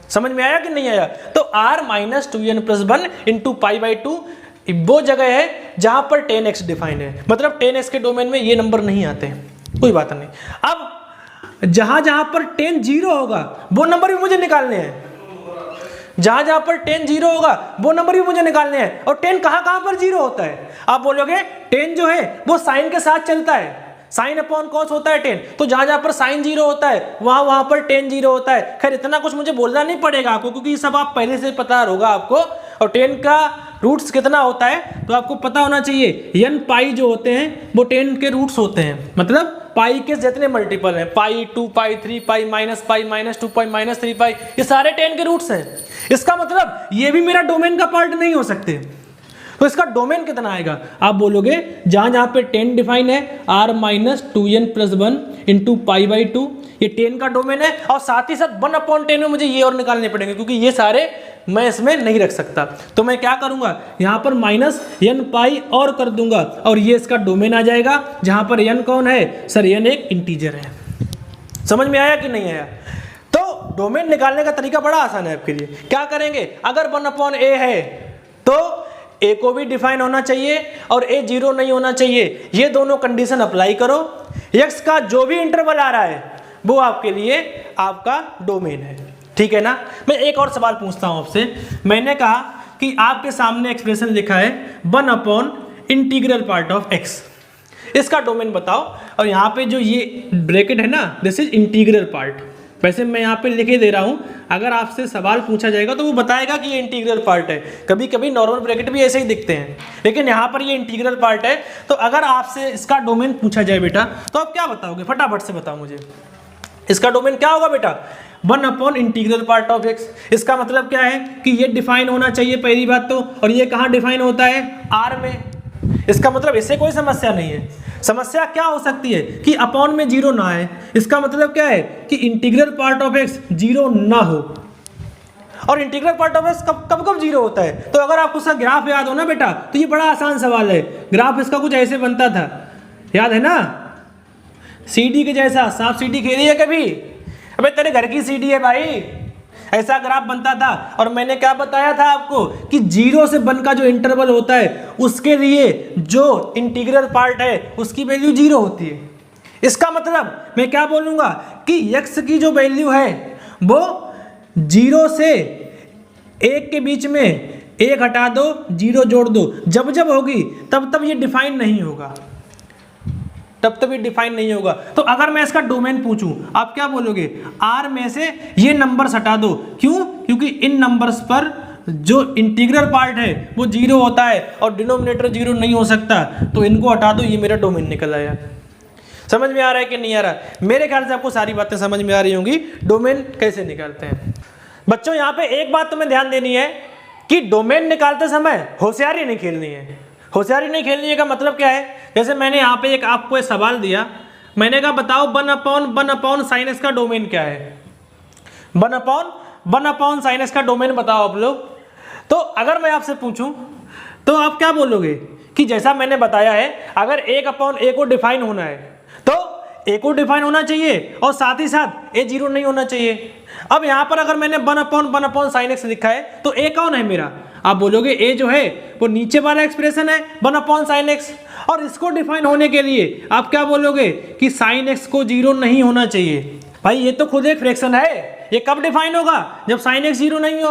समझ में आया कि नहीं आया? तो r माइनस 2n+1 इंटू π/2 वो जगह है जहां पर 10x डिफाइन है, मतलब 10x के डोमेन में ये नंबर नहीं आते हैं, कोई बात नहीं। अब जहां जहां पर 10 0 होगा वो नंबर भी मुझे निकालने हैं, जहां जहां पर 10 0 होगा वो नंबर भी मुझे निकालने हैं। और 10 कहां पर 0 होता है? आप बोलोगे 10 जो है वो साइन के साथ चलता है, साइन अपॉन कॉस होता है 10, तो जहां जहां पर साइन 0 होता है वहां पर 10 0 होता है। खैर इतना कुछ मुझे बोलना नहीं पड़ेगा आपको, क्योंकि ये सब आप पहले से पता होगा आपको। और 10 का रूट्स कितना होता है तो आपको पता होना चाहिए। n पाई जो होते हैं वो 10 के रूट्स होते हैं, मतलब पाई के जितने मल्टीपल हैं, पाई 2 पाई 3 पाई माइनस 2 पाई माइनस 3 पाई, ये सारे 10 के रूट्स हैं। इसका मतलब ये भी मेरा डोमेन का पार्ट नहीं हो सकते। तो इसका डोमेन कितना आएगा? आप बोलोगे जहां जहां पे 10 डिफाइन है r माइनस 2n+1 इंटू π/2, ये 10 का डोमेन है। और साथ ही साथ 1/10 में मुझे ये और निकालने पड़ेंगे, क्योंकि ये सारे मैं इसमें नहीं रख सकता। तो मैं क्या करूंगा, यहां पर माइनस n पाई और कर दूंगा, और ये इसका डोमेन आ जाएगा, जहां पर n कौन है? सर n एक इंटीजर है। समझ में आया कि नहीं आया? तो डोमेन निकालने का तरीका बड़ा आसान है आपके लिए। क्या करेंगे, अगर 1/a है तो a को भी डिफाइन होना चाहिए और a 0 नहीं होना चाहिए। ये दोनों कंडीशन अप्लाई करो, x का जो भी इंटरवल आ रहा है वो आपके लिए आपका डोमेन है, ठीक है ना। मैं एक और सवाल पूछता हूं आपसे। मैंने कहा कि आपके सामने एक्सप्रेशन लिखा है 1/इंटीग्रल पार्ट ऑफ x, इसका डोमेन बताओ। और यहाँ पे जो ये ब्रैकेट है ना, दिस इज इंटीग्रल पार्ट। वैसे मैं यहाँ पे लिखे दे रहा हूँ, अगर आपसे सवाल पूछा जाएगा तो वो बताएगा कि ये इंटीग्रल पार्ट है। कभी कभी नॉर्मल ब्रैकेट भी ऐसे ही दिखते हैं, लेकिन यहाँ पर ये इंटीग्रल पार्ट है। तो अगर आपसे इसका डोमेन पूछा जाए बेटा, तो आप क्या बताओगे? फटाफट से बताओ मुझे, इसका डोमेन क्या होगा बेटा? 1/इंटीग्रल पार्ट ऑफ x। इसका मतलब क्या है कि ये डिफाइन होना चाहिए पहली बात तो, और ये कहाँ डिफाइन होता है? r में। इसका मतलब इससे कोई समस्या नहीं है। समस्या क्या हो सकती है कि अपॉन में 0 ना आए। इसका मतलब क्या है कि इंटीग्रल पार्ट ऑफ x 0 ना हो। और इंटीग्रल पार्ट ऑफ x कब 0 होता है? तो अगर आपको उसका ग्राफ याद हो ना बेटा, तो ये बड़ा आसान सवाल है। ग्राफ इसका कुछ ऐसे बनता था, याद है ना? सीडी के जैसा। सांप सीडी खेली है कभी? अबे तेरे घर की सीडी है भाई, ऐसा ग्राफ बनता था। और मैंने क्या बताया था आपको कि 0 से 1 का जो इंटरवल होता है उसके लिए जो इंटीग्रल पार्ट है उसकी वैल्यू 0 होती है। इसका मतलब मैं क्या बोलूँगा कि x की जो वैल्यू है वो 0 से 1 के बीच में 1 हटा दो, 0 जोड़ दो, जब जब होगी तब ये डिफाइन नहीं होगा, तब ये डिफाइन नहीं होगा। तो अगर मैं इसका डोमेन पूछूं, आप क्या बोलोगे? r में से ये नंबर्स हटा दो। क्यों? क्योंकि इन नंबर्स पर जो इंटीग्रल पार्ट है वो 0 होता है और डिनोमिनेटर 0 नहीं हो सकता, तो इनको हटा दो, ये मेरा डोमेन निकल आया। समझ में आ रहा है कि नहीं आ रहा? मेरे ख्याल से आपको सारी बातें समझ में आ रही होंगी, डोमेन कैसे निकालते हैं। बच्चों यहाँ पे एक बात तुम्हें ध्यान देनी है कि डोमेन निकालते समय होशियारी नहीं खेलनी है। होशियारी नहीं खेलनी है का मतलब क्या है? जैसे मैंने यहाँ पे एक आपको एक सवाल दिया, मैंने कहा बताओ 1/1 sin x का डोमेन क्या है? 1/1 sin x का डोमेन बताओ आप लोग। तो अगर मैं आपसे पूछूं तो आप क्या बोलोगे कि जैसा मैंने बताया है, अगर 1/a को डिफाइन होना है तो a को डिफाइन होना चाहिए और साथ ही साथ a 0 नहीं होना चाहिए। अब यहाँ पर अगर मैंने 1/1 sin x लिखा है तो a कौन है मेरा? आप बोलोगे a जो है वो नीचे वाला एक्सप्रेशन है 1/ sin x, और इसको डिफाइन होने के लिए आप क्या बोलोगे कि sin x को 0 नहीं होना चाहिए। भाई ये तो खुद एक फ्रैक्शन है, ये कब डिफाइन होगा? जब sin x 0 नहीं हो।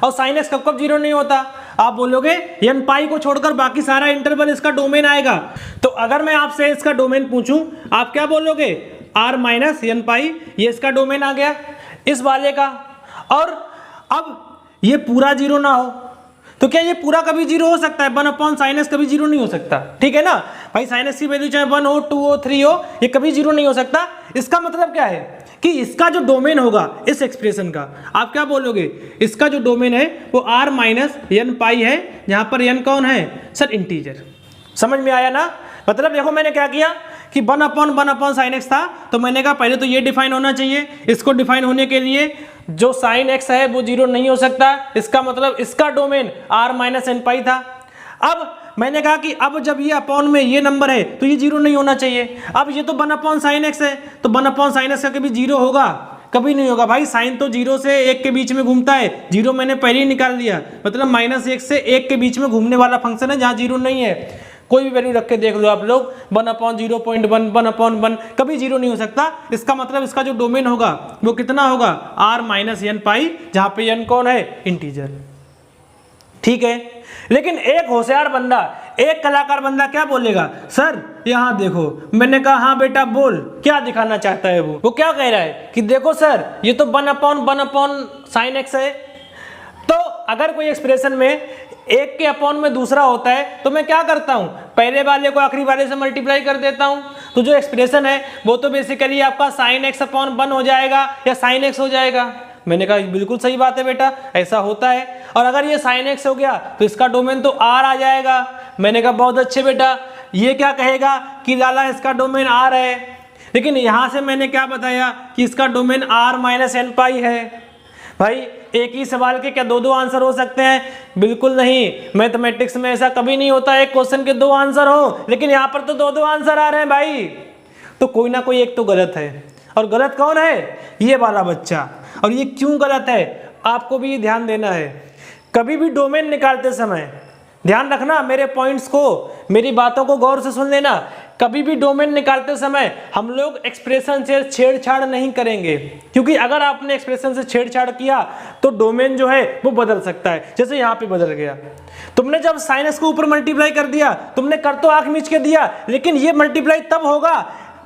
और sin x कब 0 नहीं होता? आप बोलोगे n पाई को छोड़कर बाकी सारा इंटरवल इसका डोमेन आएगा। तो अगर मैं आपसे इसका डोमेन पूछूं, आप क्या बोलोगे? r माइनस n पाई, ये इसका डोमेन आ गया इस वाले का। और अब ये पूरा 0 ना हो तो क्या ये पूरा कभी 0 हो सकता है? 1/ sin x कभी 0 नहीं हो सकता, ठीक है ना भाई। sin x की वैल्यू चाहे 1 हो, 2 हो, 3 हो, ये कभी 0 नहीं हो सकता। इसका मतलब क्या है कि इसका जो डोमेन होगा इस एक्सप्रेशन का, आप क्या बोलोगे? इसका जो डोमेन है वो r माइनस n पाई है, जहां पर n कौन है? Sir integer. समझ में आया ना? मतलब देखो मैंने क्या किया कि 1/1 साइन एक्स था, तो मैंने कहा पहले तो ये डिफाइन होना चाहिए। इसको डिफाइन होने के लिए जो साइन एक्स है वो 0 नहीं हो सकता, इसका मतलब इसका डोमेन r माइनस एन पाई था। अब मैंने कहा कि अब जब ये अपॉन में ये नंबर है तो ये 0 नहीं होना चाहिए। अब ये तो 1 साइन एक्स है, तो 1 साइन एक्स का कभी 0 होगा? कभी नहीं होगा भाई। साइन तो 0 से 1 के बीच में घूमता है, 0 मैंने पहले ही निकाल दिया, मतलब -1 से 1 के बीच में घूमने वाला फंक्शन है जहाँ 0 नहीं है। कोई भी वैल्यू रख के देख लो आप लोग, 1/0.1 1/1 कभी 0 नहीं हो सकता। इसका मतलब इसका जो डोमेन होगा वो कितना होगा? r माइनस एन पाई, जहाँ पे n कौन है? इंटीजर। ठीक है, लेकिन एक होशियार बंदा, एक कलाकार बंदा क्या बोलेगा? सर यहाँ देखो। मैंने कहा हाँ बेटा बोल, क्या दिखाना चाहता है वो क्या कह रहा है कि देखो सर ये तो 1/1 साइन एक्स है। तो अगर कोई एक्सप्रेशन में एक के अपॉन में दूसरा होता है तो मैं क्या करता हूँ? पहले वाले को आखिरी वाले से मल्टीप्लाई कर देता हूँ। तो जो एक्सप्रेशन है वो तो बेसिकली आपका साइन एक्स अपॉन 1 हो जाएगा या साइन एक्स हो जाएगा। मैंने कहा बिल्कुल सही बात है बेटा, ऐसा होता है। और अगर ये साइन एक्स हो गया तो इसका डोमेन तो r आ जाएगा। मैंने कहा बहुत अच्छे बेटा, ये क्या कहेगा कि लाला इसका डोमेन r है, लेकिन यहाँ से मैंने क्या बताया कि इसका डोमेन r माइनस एन पाई है। भाई एक ही सवाल के क्या दो आंसर हो सकते हैं? बिल्कुल नहीं। मैथमेटिक्स में ऐसा कभी नहीं होता एक क्वेश्चन के 2 आंसर हो, लेकिन यहाँ पर तो 2 आंसर आ रहे हैं भाई। तो कोई ना कोई एक तो गलत है, और गलत कौन है? ये वाला बच्चा। और ये क्यों गलत है आपको भी ध्यान देना है। कभी भी डोमेन निकालते समय ध्यान रखना, मेरे पॉइंट्स को, मेरी बातों को गौर से सुन लेना। कभी भी डोमेन निकालते समय हम लोग एक्सप्रेशन से छेड़छाड़ नहीं करेंगे, क्योंकि अगर आपने एक्सप्रेशन से छेड़छाड़ किया तो डोमेन जो है वो बदल सकता है। जैसे यहाँ पे बदल गया, तुमने जब साइन एक्स को ऊपर मल्टीप्लाई कर दिया, तुमने कर तो आंख मीच के दिया, लेकिन ये मल्टीप्लाई तब होगा,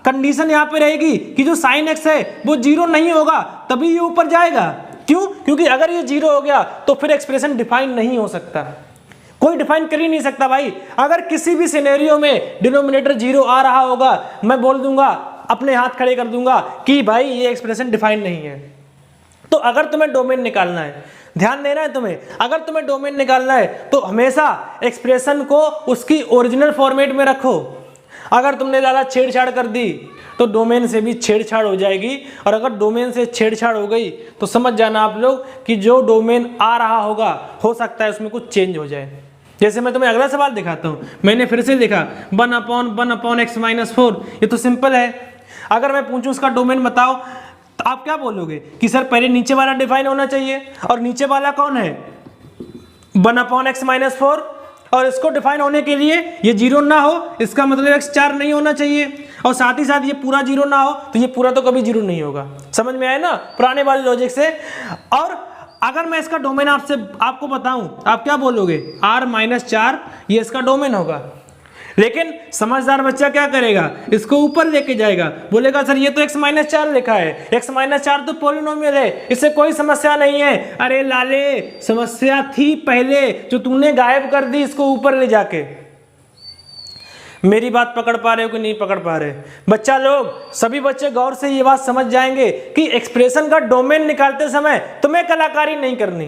कंडीशन यहाँ पे रहेगी कि जो साइन एक्स है वो 0 नहीं होगा, तभी ये ऊपर जाएगा। क्यों? क्योंकि अगर ये 0 हो गया तो फिर एक्सप्रेशन डिफाइन नहीं हो सकता, कोई डिफाइन कर ही नहीं सकता भाई। अगर किसी भी सिनेरियो में डिनोमिनेटर 0 आ रहा होगा, मैं बोल दूंगा, अपने हाथ खड़े कर दूंगा कि भाई ये एक्सप्रेशन डिफाइन नहीं है। तो अगर तुम्हें डोमेन निकालना है, ध्यान देना है तुम्हें, अगर तुम्हें डोमेन निकालना है तो हमेशा एक्सप्रेशन को उसकी ओरिजिनल फॉर्मेट में रखो। अगर तुमने ज़्यादा छेड़छाड़ कर दी तो डोमेन से भी छेड़छाड़ हो जाएगी, और अगर डोमेन से छेड़छाड़ हो गई तो समझ जाना आप लोग कि जो डोमेन आ रहा होगा हो सकता है उसमें कुछ चेंज हो जाए। जैसे मैं तुम्हें अगला सवाल दिखाता हूँ, मैंने फिर से लिखा 1/1/x-4, ये तो सिंपल है। अगर मैं पूछूं उसका डोमेन बताओ तो आप क्या बोलोगे कि सर पहले नीचे वाला डिफाइन होना चाहिए, और नीचे वाला कौन है? 1/x-4, और इसको डिफाइन होने के लिए ये 0 ना हो, इसका मतलब x 4 नहीं होना चाहिए, और साथ ही साथ ये पूरा 0 ना हो, तो ये पूरा तो कभी 0 नहीं होगा। समझ में आया ना पुराने वाले लॉजिक से? और अगर मैं इसका डोमेन आपको बताऊं, आप क्या बोलोगे? r-4 ये इसका डोमेन होगा। लेकिन समझदार बच्चा क्या करेगा? इसको ऊपर लेके जाएगा, बोलेगा सर ये तो x-4 लिखा है, x-4 तो पॉलिनोमियल है, इससे कोई समस्या नहीं है। अरे लाले, समस्या थी पहले जो तूने गायब कर दी इसको ऊपर ले जाके। मेरी बात पकड़ पा रहे हो कि नहीं पकड़ पा रहे? बच्चा लोग, सभी बच्चे गौर से ये बात समझ जाएंगे कि एक्सप्रेशन का डोमेन निकालते समय तुम्हें कलाकारी नहीं करनी,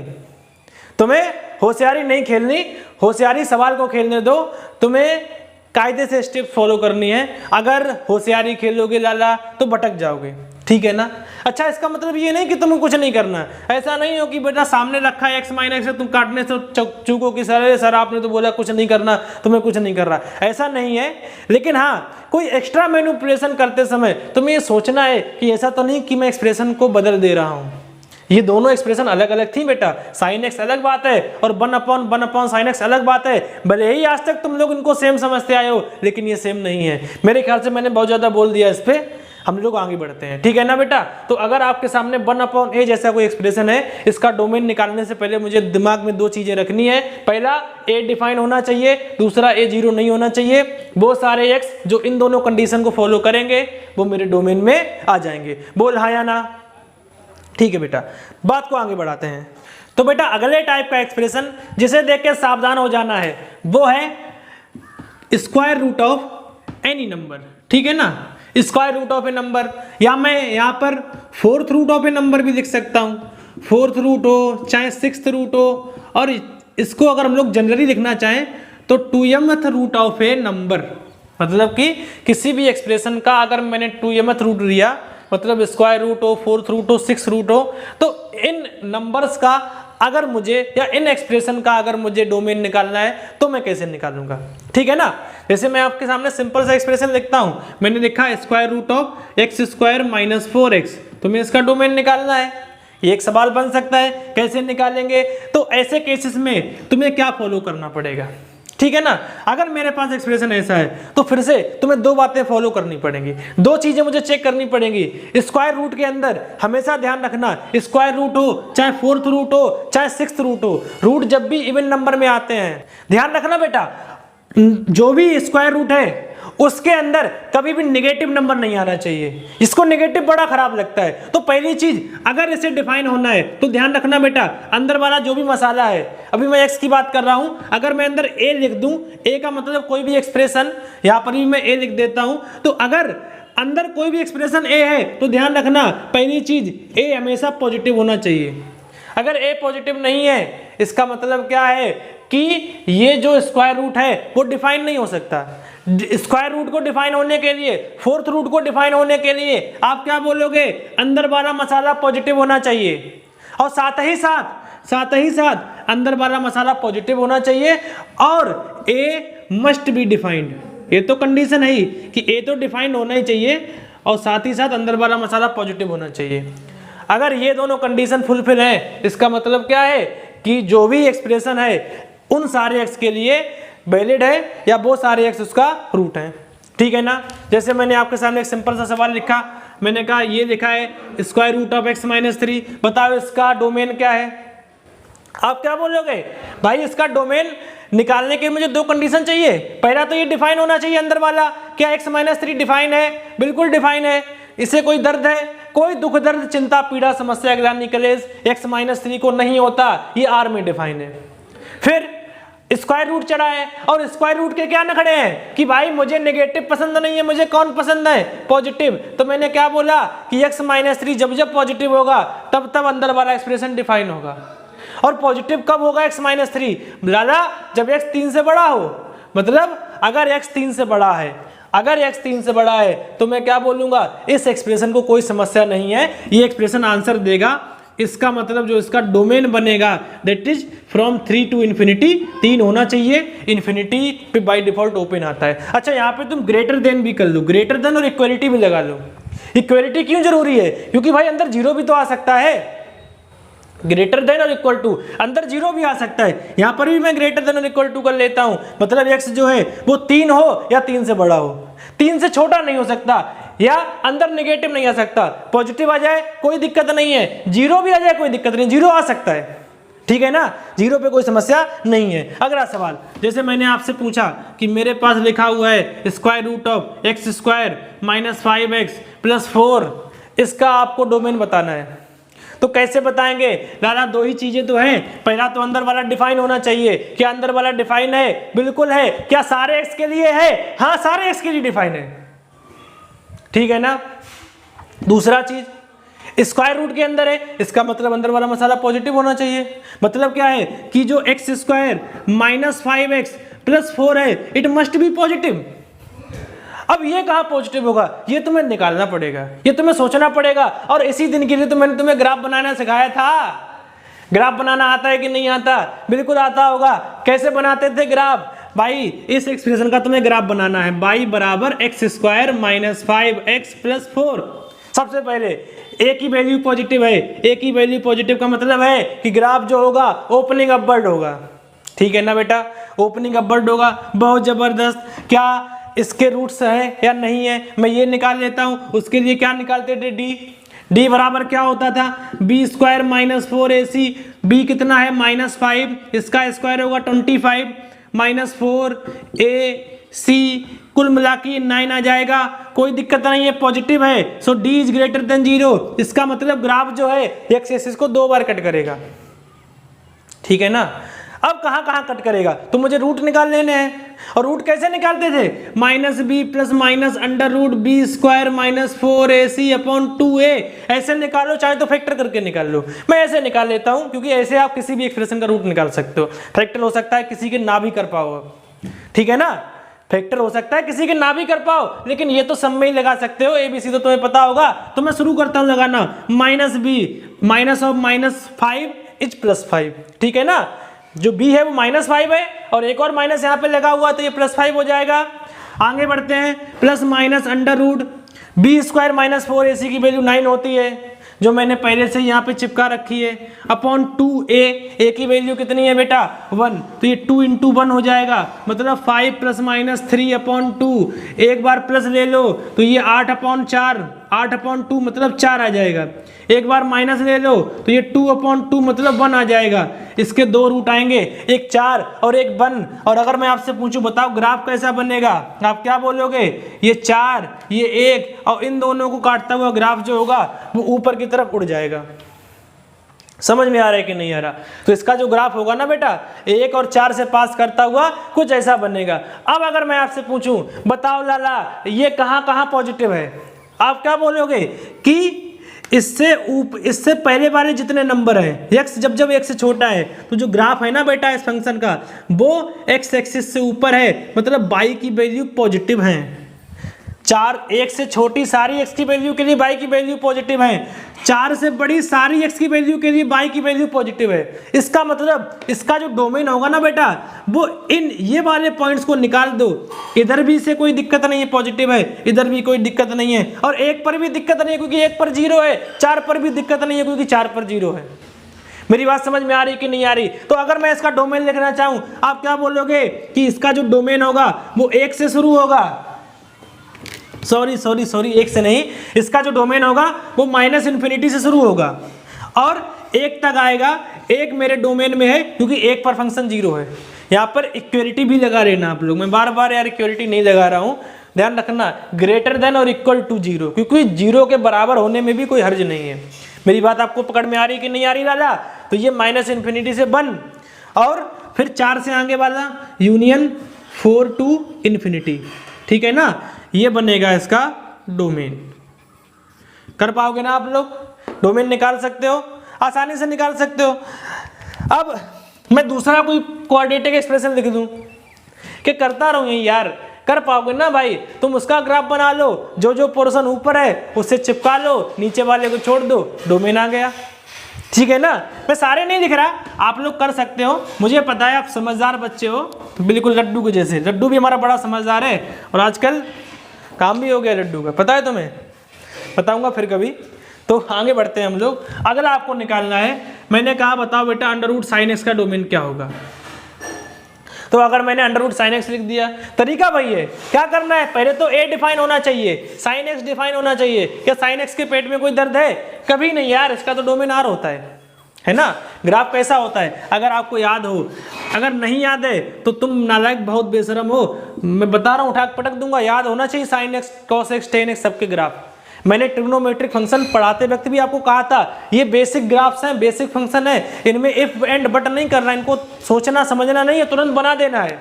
तुम्हें होशियारी नहीं खेलनी, होशियारी सवाल को खेलने दो, तुम्हें कायदे से स्टेप फॉलो करनी है। अगर होशियारी खेलोगे लाला तो भटक जाओगे, ठीक है ना? अच्छा, इसका मतलब ये नहीं कि तुम्हें कुछ नहीं करना, ऐसा नहीं हो कि बेटा सामने रखा है x-, तुम काटने से चूको कि सर आपने तो बोला कुछ नहीं करना, तुम्हें कुछ नहीं कर रहा, ऐसा नहीं है। लेकिन हाँ, कोई एक्स्ट्रा मैनिपुलेशन करते समय तुम्हें ये सोचना है कि ऐसा तो नहीं कि मैं एक्सप्रेशन को बदल दे रहा हूँ। ये दोनों एक्सप्रेशन अलग अलग थी बेटा, साइन एक्स अलग बात है और 1/1 साइन एक्स अलग बात है। भले ही आज तक तुम लोग इनको सेम समझते आए हो, लेकिन ये सेम नहीं है। मेरे ख्याल से मैंने बहुत ज़्यादा बोल दिया इस पर, हम लोग आगे बढ़ते हैं, ठीक है ना बेटा? तो अगर आपके सामने 1/a जैसा कोई एक्सप्रेशन है, इसका डोमेन निकालने से पहले मुझे दिमाग में 2 चीज़ें रखनी है। पहला, a डिफाइन होना चाहिए, दूसरा a 0 नहीं होना चाहिए। वो सारे x जो इन दोनों कंडीशन को फॉलो करेंगे वो मेरे डोमेन में आ जाएंगे। बोल हाँ या ना? ठीक है बेटा, बात को आगे बढ़ाते हैं। तो बेटा अगले टाइप का एक्सप्रेशन जिसे देख के सावधान हो जाना है वो है square root of any number, ठीक है ना? Square root of a number, या मैं यहाँ पर 4th root of a number भी लिख सकता हूँ। 4th रूट हो चाहे 6th रूट हो, और इसको अगर हम लोग जनरली लिखना चाहें तो 2mth root of a number, मतलब कि किसी भी एक्सप्रेशन का अगर मैंने 2mth रूट लिया, मतलब स्क्वायर रूट हो, फोर्थ रूट हो, 6 रूट हो, तो इन नंबर्स का अगर मुझे या इन एक्सप्रेशन का अगर मुझे डोमेन निकालना है तो मैं कैसे निकालूंगा, ठीक है ना। जैसे मैं आपके सामने सिंपल सा एक्सप्रेशन लिखता हूं, मैंने लिखा square root of x square minus 4x, तो मैं इसका डोमेन निकालना है। ये एक सवाल बन सकता है, कैसे निकालेंगे। तो ऐसे केसेस में तुम्हें क्या फॉलो करना पड़ेगा, ठीक है ना। अगर मेरे पास एक्सप्रेशन ऐसा है तो फिर से तुम्हें दो बातें फॉलो करनी पड़ेंगी, दो चीजें मुझे चेक करनी पड़ेंगी। स्क्वायर रूट के अंदर हमेशा ध्यान रखना, स्क्वायर रूट हो चाहे फोर्थ रूट हो चाहे सिक्स्थ रूट हो, रूट जब भी इवन नंबर में आते हैं, ध्यान रखना बेटा, जो भी स्क्वायर रूट है उसके अंदर कभी भी नेगेटिव नंबर नहीं आना चाहिए। इसको नेगेटिव बड़ा खराब लगता है। तो पहली चीज, अगर इसे डिफाइन होना है तो ध्यान रखना बेटा, अंदर वाला जो भी मसाला है, अभी मैं x की बात कर रहा हूं, अगर मैं अंदर a लिख दूं, a का मतलब कोई भी एक्सप्रेशन, यहां पर भी मैं a लिख देता हूं, तो अगर अंदर कोई भी एक्सप्रेशन a है तो ध्यान रखना पहली चीज, a हमेशा पॉजिटिव होना चाहिए। अगर a पॉजिटिव नहीं है इसका मतलब क्या है कि ये जो स्क्वायर रूट है वो डिफाइन नहीं हो सकता। स्क्वायर रूट को डिफाइन होने के लिए, फोर्थ रूट को डिफाइन होने के लिए आप क्या बोलोगे, अंदर वाला मसाला पॉजिटिव होना चाहिए, और साथ ही साथ अंदर वाला मसाला पॉजिटिव होना चाहिए, और ए मस्ट बी डिफाइंड। ये तो कंडीशन है ही कि ए तो डिफाइंड होना ही चाहिए और साथ ही साथ अंदर वाला मसाला पॉजिटिव होना चाहिए। अगर ये दोनों कंडीशन फुलफिल है, इसका मतलब क्या है कि जो भी एक्सप्रेशन है उन सारे एक्स के लिए वैलिड है, या वो सारे एक्स उसका रूट है, ठीक है ना। जैसे मैंने आपके सामने एक सिंपल सा सवाल लिखा, मैंने कहा ये लिखा है square root of x minus 3, बताओ इसका डोमेन क्या है। आप क्या बोलोगे, भाई इसका डोमेन निकालने के मुझे दो कंडीशन चाहिए, पहला तो ये डिफाइन होना चाहिए अंदर वाला, क्या x माइनस 3 डिफाइन है, बिल्कुल डिफाइन है, इससे कोई दर्द है, कोई दुख दर्द चिंता पीड़ा समस्या ग्लानि कलेश x माइनस 3 को नहीं होता, ये r में डिफाइन है। फिर स्क्वायर रूट चढ़ा है, और स्क्वायर रूट के क्या नखड़े हैं कि भाई मुझे नेगेटिव पसंद नहीं है, मुझे कौन पसंद है, पॉजिटिव। तो मैंने क्या बोला कि x माइनस 3 जब जब पॉजिटिव होगा तब तब अंदर वाला एक्सप्रेशन डिफाइन होगा। और पॉजिटिव कब होगा x माइनस 3, लाला जब x 3 से बड़ा हो, मतलब अगर x 3 से बड़ा है, अगर x 3 से बड़ा है तो मैं क्या बोलूंगा, इस एक्सप्रेशन को कोई समस्या नहीं है, ये एक्सप्रेशन आंसर देगा। इसका मतलब जो इसका डोमेन बनेगा that is from 3 to infinity, 3 होना चाहिए, इन्फिनिटी पे बाय डिफॉल्ट ओपन आता है। अच्छा यहाँ पे तुम ग्रेटर देन भी कर लो, ग्रेटर देन और इक्वलिटी भी लगा लो। इक्वलिटी क्यों जरूरी है, क्योंकि भाई अंदर जीरो भी तो आ सकता है, ग्रेटर देन और इक्वल टू, अंदर जीरो भी आ सकता है, यहाँ पर भी मैं ग्रेटर देन और इक्वल टू कर लेता हूँ, मतलब x जो है वो 3 हो या 3 से बड़ा हो, 3 से छोटा नहीं हो सकता, या अंदर नेगेटिव नहीं आ सकता, पॉजिटिव आ जाए कोई दिक्कत नहीं है, जीरो भी आ जाए कोई दिक्कत नहीं, जीरो आ सकता है, ठीक है ना, जीरो पे कोई समस्या नहीं है। अगला सवाल, जैसे मैंने आपसे पूछा कि मेरे पास लिखा हुआ है square root of x square minus 5x plus 4, इसका आपको डोमेन बताना है, तो कैसे बताएंगे, लाला दो ही चीजें तो हैं, पहला तो अंदर वाला डिफाइन होना चाहिए, क्या अंदर वाला डिफाइन है, बिल्कुल है, क्या सारे x के लिए है, हाँ सारे x के लिए डिफाइन है, ठीक है ना। दूसरा चीज स्क्वायर रूट के अंदर है, इसका मतलब अंदर वाला मसाला पॉजिटिव होना चाहिए, मतलब क्या है कि जो x square minus 5x plus 4 है इट मस्ट बी पॉजिटिव। अब ये कहाँ पॉजिटिव होगा, ये तुम्हें निकालना पड़ेगा, ये तुम्हें सोचना पड़ेगा, और इसी दिन के लिए तो मैंने तुम्हें ग्राफ बनाना सिखाया था। ग्राफ बनाना आता है कि नहीं आता, बिल्कुल आता होगा। कैसे बनाते थे ग्राफ, भाई इस एक्सप्रेशन का तुम्हें ग्राफ बनाना है, y बराबर x square minus 5x plus 4। सबसे पहले a की वैल्यू पॉजिटिव है, a की वैल्यू पॉजिटिव का मतलब है कि ग्राफ जो होगा ओपनिंग अपवर्ड होगा, ठीक है ना बेटा, ओपनिंग अपवर्ड होगा, बहुत जबरदस्त। क्या इसके रूट्स हैं या नहीं है, मैं ये निकाल लेता हूं, उसके लिए क्या निकालते थे, d बराबर क्या होता था, b square minus 4ac, b कितना है -5, इसका स्क्वायर होगा 25 माइनस 4ac, कुल मिला के 9 आ जाएगा, कोई दिक्कत नहीं है, पॉजिटिव है, सो d इज ग्रेटर देन 0। इसका मतलब ग्राफ जो है एक्स एक्सिस को 2 बार कट करेगा, ठीक है ना। अब कहाँ कहाँ कट करेगा, तो मुझे रूट निकाल लेने हैं, और रूट कैसे निकालते थे, -b plus minus under root b square minus 4ac upon 2a, ऐसे निकालो, चाहे तो फैक्टर करके निकाल लो, मैं ऐसे निकाल लेता हूं, क्योंकि ऐसे आप किसी भी एक्सप्रेशन का रूट निकाल सकते हो, फैक्टर हो सकता है किसी के ना भी कर पाओ, ठीक है ना। फैक्टर हो सकता है किसी के ना भी कर पाओ, लेकिन ये तो सब में ही लगा सकते हो। ABC तो तुम्हें पता होगा। तो मैं शुरू करता हूं लगाना। -b माइनस ऑफ -5 इज +5, ठीक है ना। जो b है वो -5 है और एक और माइनस यहाँ पे लगा हुआ, तो ये +5 हो जाएगा। आगे बढ़ते हैं, प्लस माइनस √b² - 4ac की वैल्यू 9 होती है, जो मैंने पहले से यहाँ पे चिपका रखी है, अपॉन 2a। a की वैल्यू कितनी है बेटा 1, तो ये 2 × 1 हो जाएगा, मतलब 5 ± 3/2। एक बार प्लस ले लो तो ये 8/4, 8/2 मतलब 4 आ जाएगा। एक बार माइनस ले लो तो ये 2/2 मतलब 1 आ जाएगा। इसके दो रूट आएंगे, एक 4 और एक 1। और अगर मैं आपसे पूछूं बताओ ग्राफ कैसा बनेगा, आप क्या बोलोगे? ये 4 ये 1 और इन दोनों को काटता हुआ ग्राफ जो होगा वो ऊपर की तरफ उड़ जाएगा। समझ में आ रहा है कि नहीं आ रहा? तो इसका जो ग्राफ होगा ना बेटा 1 और 4 से पास करता हुआ कुछ ऐसा बनेगा। अब अगर मैं आपसे पूछूं बताओ लाला ये कहां कहां पॉजिटिव है, आप क्या बोलोगे कि इससे पहले वाले जितने नंबर हैं x, जब x से छोटा है तो जो ग्राफ है ना बेटा इस फंक्शन का वो x एक्सिस से ऊपर है, मतलब y की वैल्यू पॉजिटिव है। 4 1 से छोटी सारी x की वैल्यू के लिए y की वैल्यू पॉजिटिव है, 4 से बड़ी सारी x की वैल्यू के लिए y की वैल्यू पॉजिटिव है। इसका मतलब इसका जो डोमेन होगा ना बेटा वो इन ये वाले पॉइंट्स को निकाल दो, इधर भी से कोई दिक्कत नहीं है पॉजिटिव है, इधर भी कोई दिक्कत नहीं है, और 1 पर भी दिक्कत नहीं है क्योंकि 1 पर 0 है, 4 पर भी दिक्कत नहीं है क्योंकि 4 पर 0 है। मेरी बात समझ में आ रही कि नहीं आ रही? तो अगर मैं इसका डोमेन लिखना चाहूं आप क्या बोलोगे कि इसका जो डोमेन होगा वो 1 से शुरू होगा, सॉरी 1 से नहीं, इसका जो डोमेन होगा वो -∞ से शुरू होगा और 1 तक आएगा। 1 मेरे डोमेन में है क्योंकि 1 पर फंक्शन 0 है। यहाँ पर इक्वलिटी भी लगा लेना आप लोग, मैं बार बार यार इक्वलिटी नहीं लगा रहा हूँ, ध्यान रखना, ग्रेटर देन और इक्वल टू 0, क्योंकि 0 के बराबर होने में भी कोई हर्ज नहीं है। मेरी बात आपको पकड़ में आ रही कि नहीं आ रही लाला? तो ये -∞ से 1 और फिर 4 से आगे वाला यूनियन 4 to ∞, ठीक है ना, ये बनेगा इसका डोमेन। कर पाओगे ना आप लोग? डोमेन निकाल सकते हो, आसानी से निकाल सकते हो। अब मैं दूसरा कोई क्वाड्रेटिक एक्सप्रेशन लिख दूं कि करता रहूं यार, कर पाओगे ना भाई? तुम उसका ग्राफ बना लो, जो पोर्शन ऊपर है उससे चिपका लो, नीचे वाले को छोड़ दो, डोमेन आ गया, ठीक है ना। मैं सारे नहीं लिख रहा, आप लोग कर सकते हो, मुझे पता है आप समझदार बच्चे हो, तो बिल्कुल लड्डू के जैसे। लड्डू भी हमारा बड़ा समझदार है और आजकल काम भी हो गया लड्डू का, पता है तुम्हें? बताऊंगा फिर कभी। तो आगे बढ़ते हैं हम लोग। अगला आपको निकालना है, मैंने कहा बताओ बेटा √sin x का डोमेन क्या होगा। तो अगर मैंने √sin x लिख दिया, तरीका वही है, क्या करना है, पहले तो a डिफाइन होना चाहिए, sin x डिफाइन होना चाहिए। क्या sin x के पेट में कोई दर्द है? कभी नहीं यार, इसका तो डोमेन r होता है ना। ग्राफ कैसा होता है अगर आपको याद हो, अगर नहीं याद है तो तुम नालायक बहुत बेशरम हो, मैं बता रहा हूँ उठा पटक दूंगा। याद होना चाहिए sin x cos x tan x सबके ग्राफ। मैंने ट्रिग्नोमेट्रिक फंक्शन पढ़ाते वक्त भी आपको कहा था ये बेसिक ग्राफ्स हैं, बेसिक फंक्शन है, इनमें इफ एंड बट नहीं करना, इनको सोचना समझना नहीं है, तुरंत बना देना है,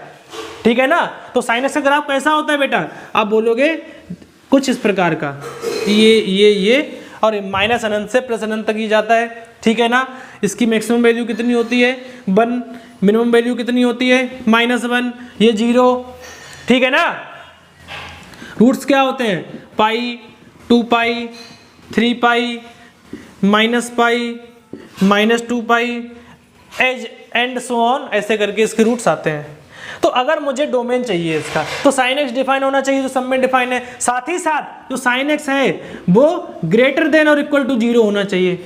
ठीक है ना। तो sin x का ग्राफ कैसा होता है बेटा? आप बोलोगे कुछ इस प्रकार का, ये और माइनस अनंत से प्लस अनंत तक ही जाता है, ठीक है ना। इसकी मैक्सिमम वैल्यू कितनी होती है 1, मिनिमम वैल्यू कितनी होती है -1, ये 0, ठीक है ना। रूट्स क्या होते हैं? पाई, 2π, 3π, -π, -2π एज एंड सो ऑन, ऐसे करके इसके रूट्स आते हैं। तो अगर मुझे डोमेन चाहिए इसका तो sin x डिफाइन होना चाहिए, जो सब में डिफाइन है, साथ ही साथ जो sin x है वो ग्रेटर देन और इक्वल टू 0 होना चाहिए।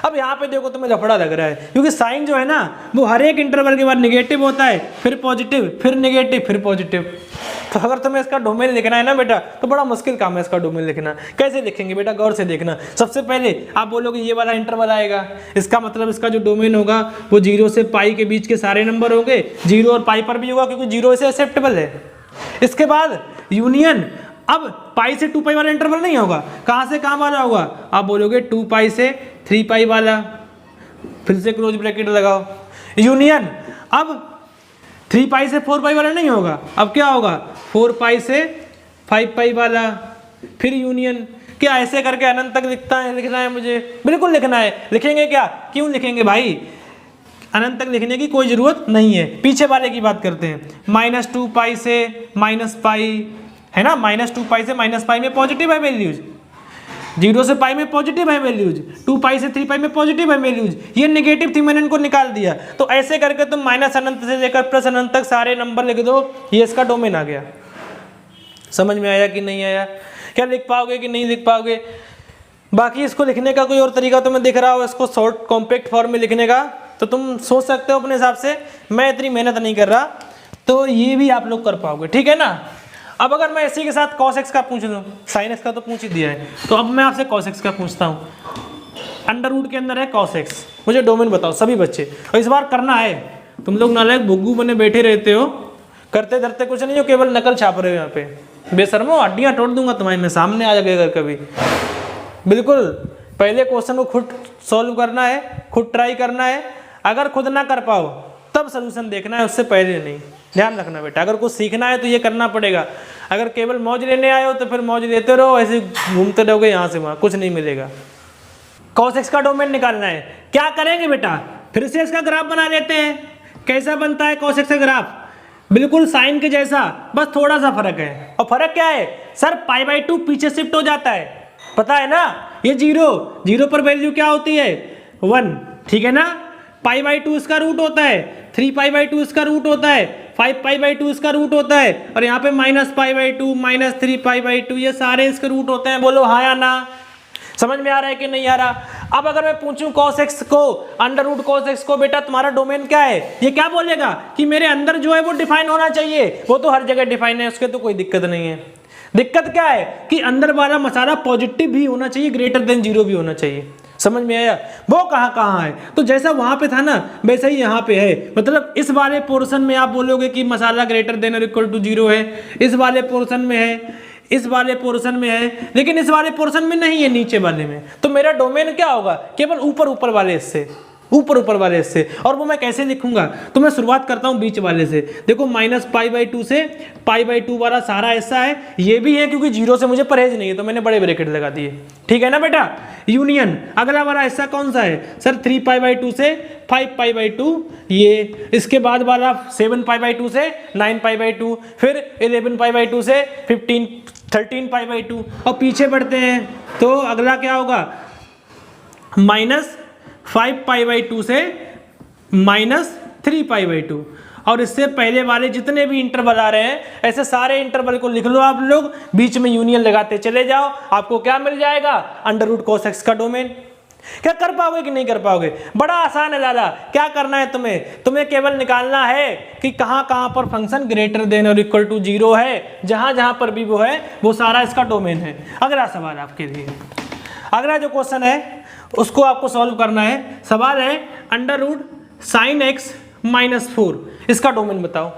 अब यहाँ पे देखो तुम्हें लफड़ा लग रहा है क्योंकि साइन जो है ना वो हर एक इंटरवल के बाद नेगेटिव होता है, फिर पॉजिटिव, फिर नेगेटिव, फिर पॉजिटिव। तो अगर तुम्हें इसका डोमेन लिखना है ना बेटा तो बड़ा मुश्किल काम है इसका डोमेन लिखना। कैसे लिखेंगे बेटा, गौर से देखना। सबसे पहले आप बोलोगे ये वाला इंटरवल आएगा, इसका मतलब इसका जो डोमेन होगा वो 0 से पाई के बीच के सारे नंबर होंगे, 0 और पाई पर भी होगा क्योंकि 0 से एक्सेप्टेबल है। इसके बाद यूनियन, अब पाई से 2π वाला इंटरवल नहीं होगा, कहाँ से कहाँ वाला होगा? आप बोलोगे 2π से 3π वाला, फिर से क्लोज ब्रैकेट लगाओ, यूनियन। अब 3π से 4π वाला नहीं होगा, अब क्या होगा? 4π से 5π वाला, फिर यूनियन। क्या ऐसे करके अनंत तक लिखना है मुझे? बिल्कुल लिखना है। लिखेंगे क्या? क्यों लिखेंगे भाई? अनंत तक लिखने की कोई ज़रूरत नहीं है। पीछे वाले की बात करते हैं, -2 पाई से -पाई है ना, -2 पाई से -पाई में पॉजिटिव है वैल्यूज, 0 से पाई में पॉजिटिव है वैल्यूज, 2 पाई से 3 पाई में पॉजिटिव है वैल्यूज, ये नेगेटिव थी, मैंने इनको निकाल दिया। तो ऐसे करके तुम माइनस अनंत से लेकर प्लस अनंत तक सारे नंबर लिख दो, ये इसका डोमेन आ गया। समझ में आया कि नहीं आया? क्या लिख पाओगे कि नहीं लिख पाओगे? बाकी इसको लिखने का कोई और तरीका तो मैं दिख रहा हूँ, इसको शॉर्ट कॉम्पैक्ट फॉर्म में लिखने का, तो तुम सोच सकते हो अपने हिसाब से, मैं इतनी मेहनत नहीं कर रहा, तो ये भी आप लोग कर पाओगे, ठीक है ना। अब अगर मैं इसी के साथ cos x का पूछ लूँ, sin x का तो पूछ ही दिया है, तो अब मैं आपसे cos x का पूछता हूँ। अंडर रूट के अंदर है cos x, मुझे डोमेन बताओ सभी बच्चे, और इस बार करना है। तुम लोग नालायक बुग्गू बने बैठे रहते हो, करते धरते कुछ नहीं हो, केवल नकल छाप रहे हो यहाँ पे। बेशर्मो, हड्डियाँ तोड़ दूंगा तुम्हारी, मैं सामने आ जाएगा कभी। बिल्कुल पहले क्वेश्चन को खुद सॉल्व करना है, खुद ट्राई करना है। अगर खुद ना कर पाओ तब सोल्यूशन देखना है, उससे पहले नहीं। ध्यान रखना बेटा, अगर कुछ सीखना है तो ये करना पड़ेगा। अगर केवल मौज लेने आए हो तो फिर मौज लेते रहो, ऐसे घूमते रहोगे यहाँ से वहाँ, कुछ नहीं मिलेगा। cos x का डोमेन निकालना है, क्या करेंगे बेटा, फिर से इसका ग्राफ बना लेते हैं। कैसा बनता है cos x का ग्राफ? बिल्कुल साइन के जैसा, बस थोड़ा सा फर्क है। और फर्क क्या है सर? π/2 पीछे शिफ्ट हो जाता है, पता है ना। ये 0 पर वैल्यू क्या होती है? 1, ठीक है ना। π/2 इसका रूट होता है, 3π/2 इसका रूट होता है, 5π/2 इसका रूट होता है, और यहाँ पे -π/2 -3π/2 ये सारे इसके रूट होते हैं। बोलो हाँ या ना? समझ में आ रहा है कि नहीं आ रहा? अब अगर मैं पूछूं cos x को, अंडर रूट cos x को, बेटा तुम्हारा डोमेन क्या है? ये क्या बोलेगा कि मेरे अंदर जो है वो डिफाइन होना चाहिए। वो तो हर जगह डिफाइन है, उसके तो कोई दिक्कत नहीं है। दिक्कत क्या है कि अंदर वाला मसाला पॉजिटिव भी होना चाहिए, ग्रेटर देन 0 भी होना चाहिए। समझ में आया? वो कहाँ है? तो जैसा वहां पे था ना वैसा ही यहाँ पे है। मतलब इस वाले पोर्शन में आप बोलोगे कि मसाला ग्रेटर देन और इक्वल टू 0 है, इस वाले पोर्शन में है, इस वाले पोर्शन में है, लेकिन इस वाले पोर्शन में नहीं है, नीचे वाले में। तो मेरा डोमेन क्या होगा? केवल ऊपर वाले हिस्से, ऊपर वाले हिस्से। और वो मैं कैसे लिखूंगा? तो मैं शुरुआत करता हूँ बीच वाले से। देखो -π/2 से π/2 वाला सारा हिस्सा है, ये भी है क्योंकि 0 से मुझे परहेज नहीं है तो मैंने बड़े ब्रैकेट लगा दिए, ठीक है ना बेटा। यूनियन अगला वाला हिस्सा कौन सा है सर? 3π/2 से 5π/2, ये इसके बाद वाला 7π/2 से 9π/2, फिर 11π/2 से 13π/2। और पीछे बढ़ते हैं तो अगला क्या होगा? -5π/2 से -3π/2। और इससे पहले वाले जितने भी इंटरवल आ रहे हैं, ऐसे सारे इंटरवल को लिख लो आप लोग, बीच में यूनियन लगाते चले जाओ, आपको क्या मिल जाएगा? अंडर रूट cos x का डोमेन। क्या कर पाओगे कि नहीं कर पाओगे? बड़ा आसान है लाला। क्या करना है तुम्हें केवल निकालना है कि कहाँ पर फंक्शन ग्रेटर देन और इक्वल टू 0 है। जहां पर भी वो है वो सारा इसका डोमेन है। अगला सवाल आपके लिए, अगला जो क्वेश्चन है उसको आपको सॉल्व करना है। सवाल है अंडर रूट sin x -4, इसका डोमेन बताओ।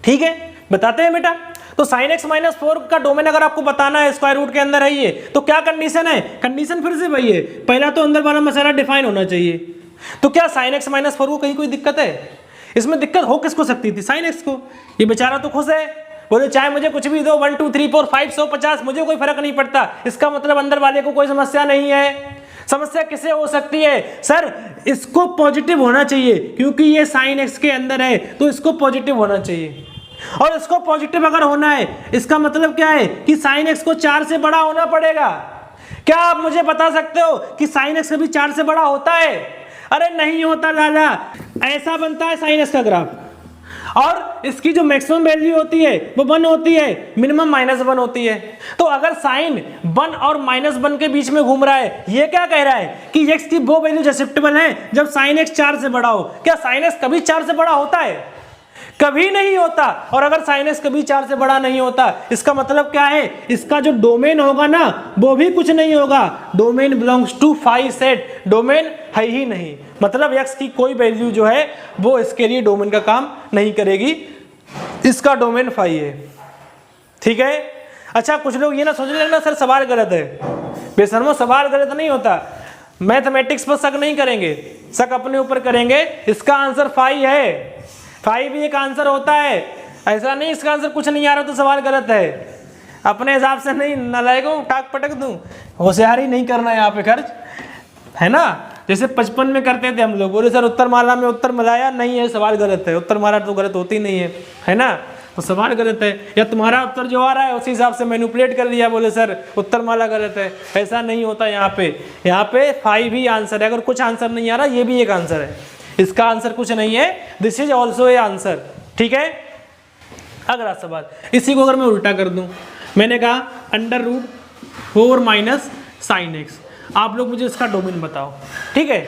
ठीक है, बताते हैं बेटा। तो sin x -4 का डोमेन अगर आपको बताना है, स्क्वायर रूट के अंदर है ये, तो क्या कंडीशन है? कंडीशन फिर से वही है, पहला तो अंदर वाला मसाला डिफाइन होना चाहिए। तो क्या sin x -4 को कहीं कोई दिक्कत है? इसमें दिक्कत हो किसको सकती थी? sin x को। ये बेचारा तो खुश है, बोले चाहे मुझे कुछ भी दो, 1 2 3 4 5 150, मुझे कोई फर्क नहीं पड़ता। इसका मतलब अंदर वाले को कोई समस्या नहीं है। समस्या किसे हो सकती है सर? इसको पॉजिटिव होना चाहिए, क्योंकि ये sin x के अंदर है तो इसको पॉजिटिव होना चाहिए। और इसको पॉजिटिव अगर होना है, इसका मतलब क्या है कि sin x को 4 से बड़ा होना पड़ेगा। क्या आप मुझे बता सकते हो कि sin x कभी 4 से बड़ा होता है? अरे नहीं होता लाला। ऐसा बनता है sin x का ग्राफ, और इसकी जो मैक्सिमम वैल्यू होती है वो 1 होती है, मिनिमम -1 होती है। तो अगर साइन 1 और -1 के बीच में घूम रहा है, ये क्या कह रहा है कि x की वो वैल्यू एक्सेप्टेबल है जब sin x 4 से बड़ा हो। क्या sin x कभी 4 से बड़ा होता है? कभी नहीं होता। और अगर sin x कभी 4 से बड़ा नहीं होता, इसका मतलब क्या है? इसका जो डोमेन होगा ना वो भी कुछ नहीं होगा। Domain belongs to phi set, domain है ही नहीं। मतलब x की कोई वैल्यू जो है वो इसके लिए डोमेन का काम नहीं करेगी, इसका डोमेन फाई है। ठीक है। अच्छा, कुछ लोग ये ना सोच लेना सर सवाल गलत है। बेशर्मो, सवाल गलत नहीं होता। मैथमेटिक्स पर शक नहीं करेंगे, शक अपने ऊपर करेंगे। इसका आंसर फाई है, फाई भी एक आंसर होता है। ऐसा नहीं इसका आंसर कुछ नहीं आ रहा तो सवाल गलत है। अपने हिसाब से नहीं नालायकों टाक पटक दूं, होशियारी नहीं करना यहाँ पे खर्च, है ना। जैसे 55 में करते थे हम लोग, बोले सर उत्तरमाला में उत्तर मिलाया नहीं है, सवाल गलत है, उत्तरमाला तो गलत होती नहीं है ना, तो सवाल गलत है। या तुम्हारा उत्तर जो आ रहा है उसी हिसाब से मैनिपुलेट कर दिया, बोले सर उत्तरमाला गलत है, ऐसा नहीं होता। यहाँ पे 5 ही आंसर है। अगर कुछ आंसर नहीं आ रहा, ये भी एक आंसर है, इसका आंसर कुछ नहीं है, this is also A answer. ठीक है, अगला सवाल, इसी को अगर मैं उल्टा कर दूं, मैंने कहा √4 - sin x, आप लोग मुझे इसका डोमेन बताओ। ठीक है,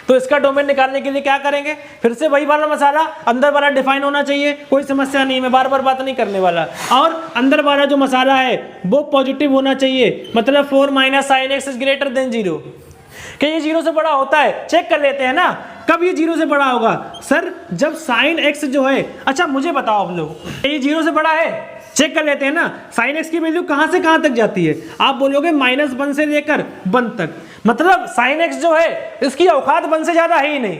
तो इसका डोमेन निकालने के लिए क्या करेंगे, फिर से वही वाला मसाला, अंदर वाला डिफाइन होना चाहिए, कोई समस्या नहीं, मैं बार बार बात नहीं करने वाला। और अंदर वाला जो मसाला है वो पॉजिटिव होना चाहिए, मतलब 4 - sin x > 0। कि ये 0 से बड़ा होता है, चेक कर लेते हैं ना, कब ये 0 से बड़ा होगा सर, जब sin x जो है, अच्छा मुझे बताओ आप लोग, ये 0 से बड़ा है, चेक कर लेते हैं ना, sin x की वैल्यू कहां से कहां तक जाती है, आप बोलोगे -1 से लेकर 1 तक, मतलब sin x जो है इसकी औकात 1 से ज्यादा है ही नहीं,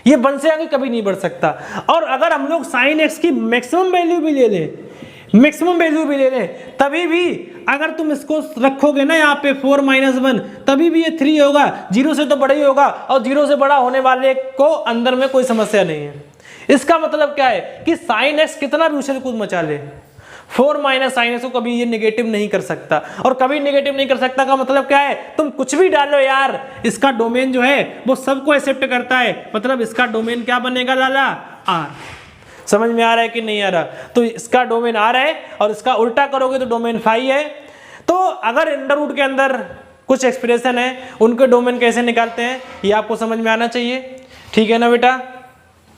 ये 1 से आगे कभी नहीं बढ़ सकता। और अगर हम लोग sin x की मैक्सिमम वैल्यू भी ले लें, तभी भी अगर तुम इसको रखोगे ना यहाँ पे 4 - 1, तभी भी ये 3 होगा, 0 से तो बड़ा ही होगा, और 0 से बड़ा होने वाले को अंदर में कोई समस्या नहीं है। इसका मतलब क्या है कि sin x कितना भी उछल कूद मचा ले, 4 - sin x को कभी ये नेगेटिव नहीं कर सकता। और कभी नेगेटिव नहीं कर सकता का मतलब क्या है, तुम कुछ भी डालो यार, इसका डोमेन जो है वो सबको एक्सेप्ट करता है, मतलब इसका डोमेन क्या बनेगा लाला, R। समझ में आ रहा है कि नहीं आ रहा, तो इसका डोमेन R है, और इसका उल्टा करोगे तो डोमेन 5 है। तो अगर अंडर रूट के अंदर कुछ एक्सप्रेशन है, उनके डोमेन कैसे निकालते हैं ये आपको समझ में आना चाहिए। ठीक है ना बेटा।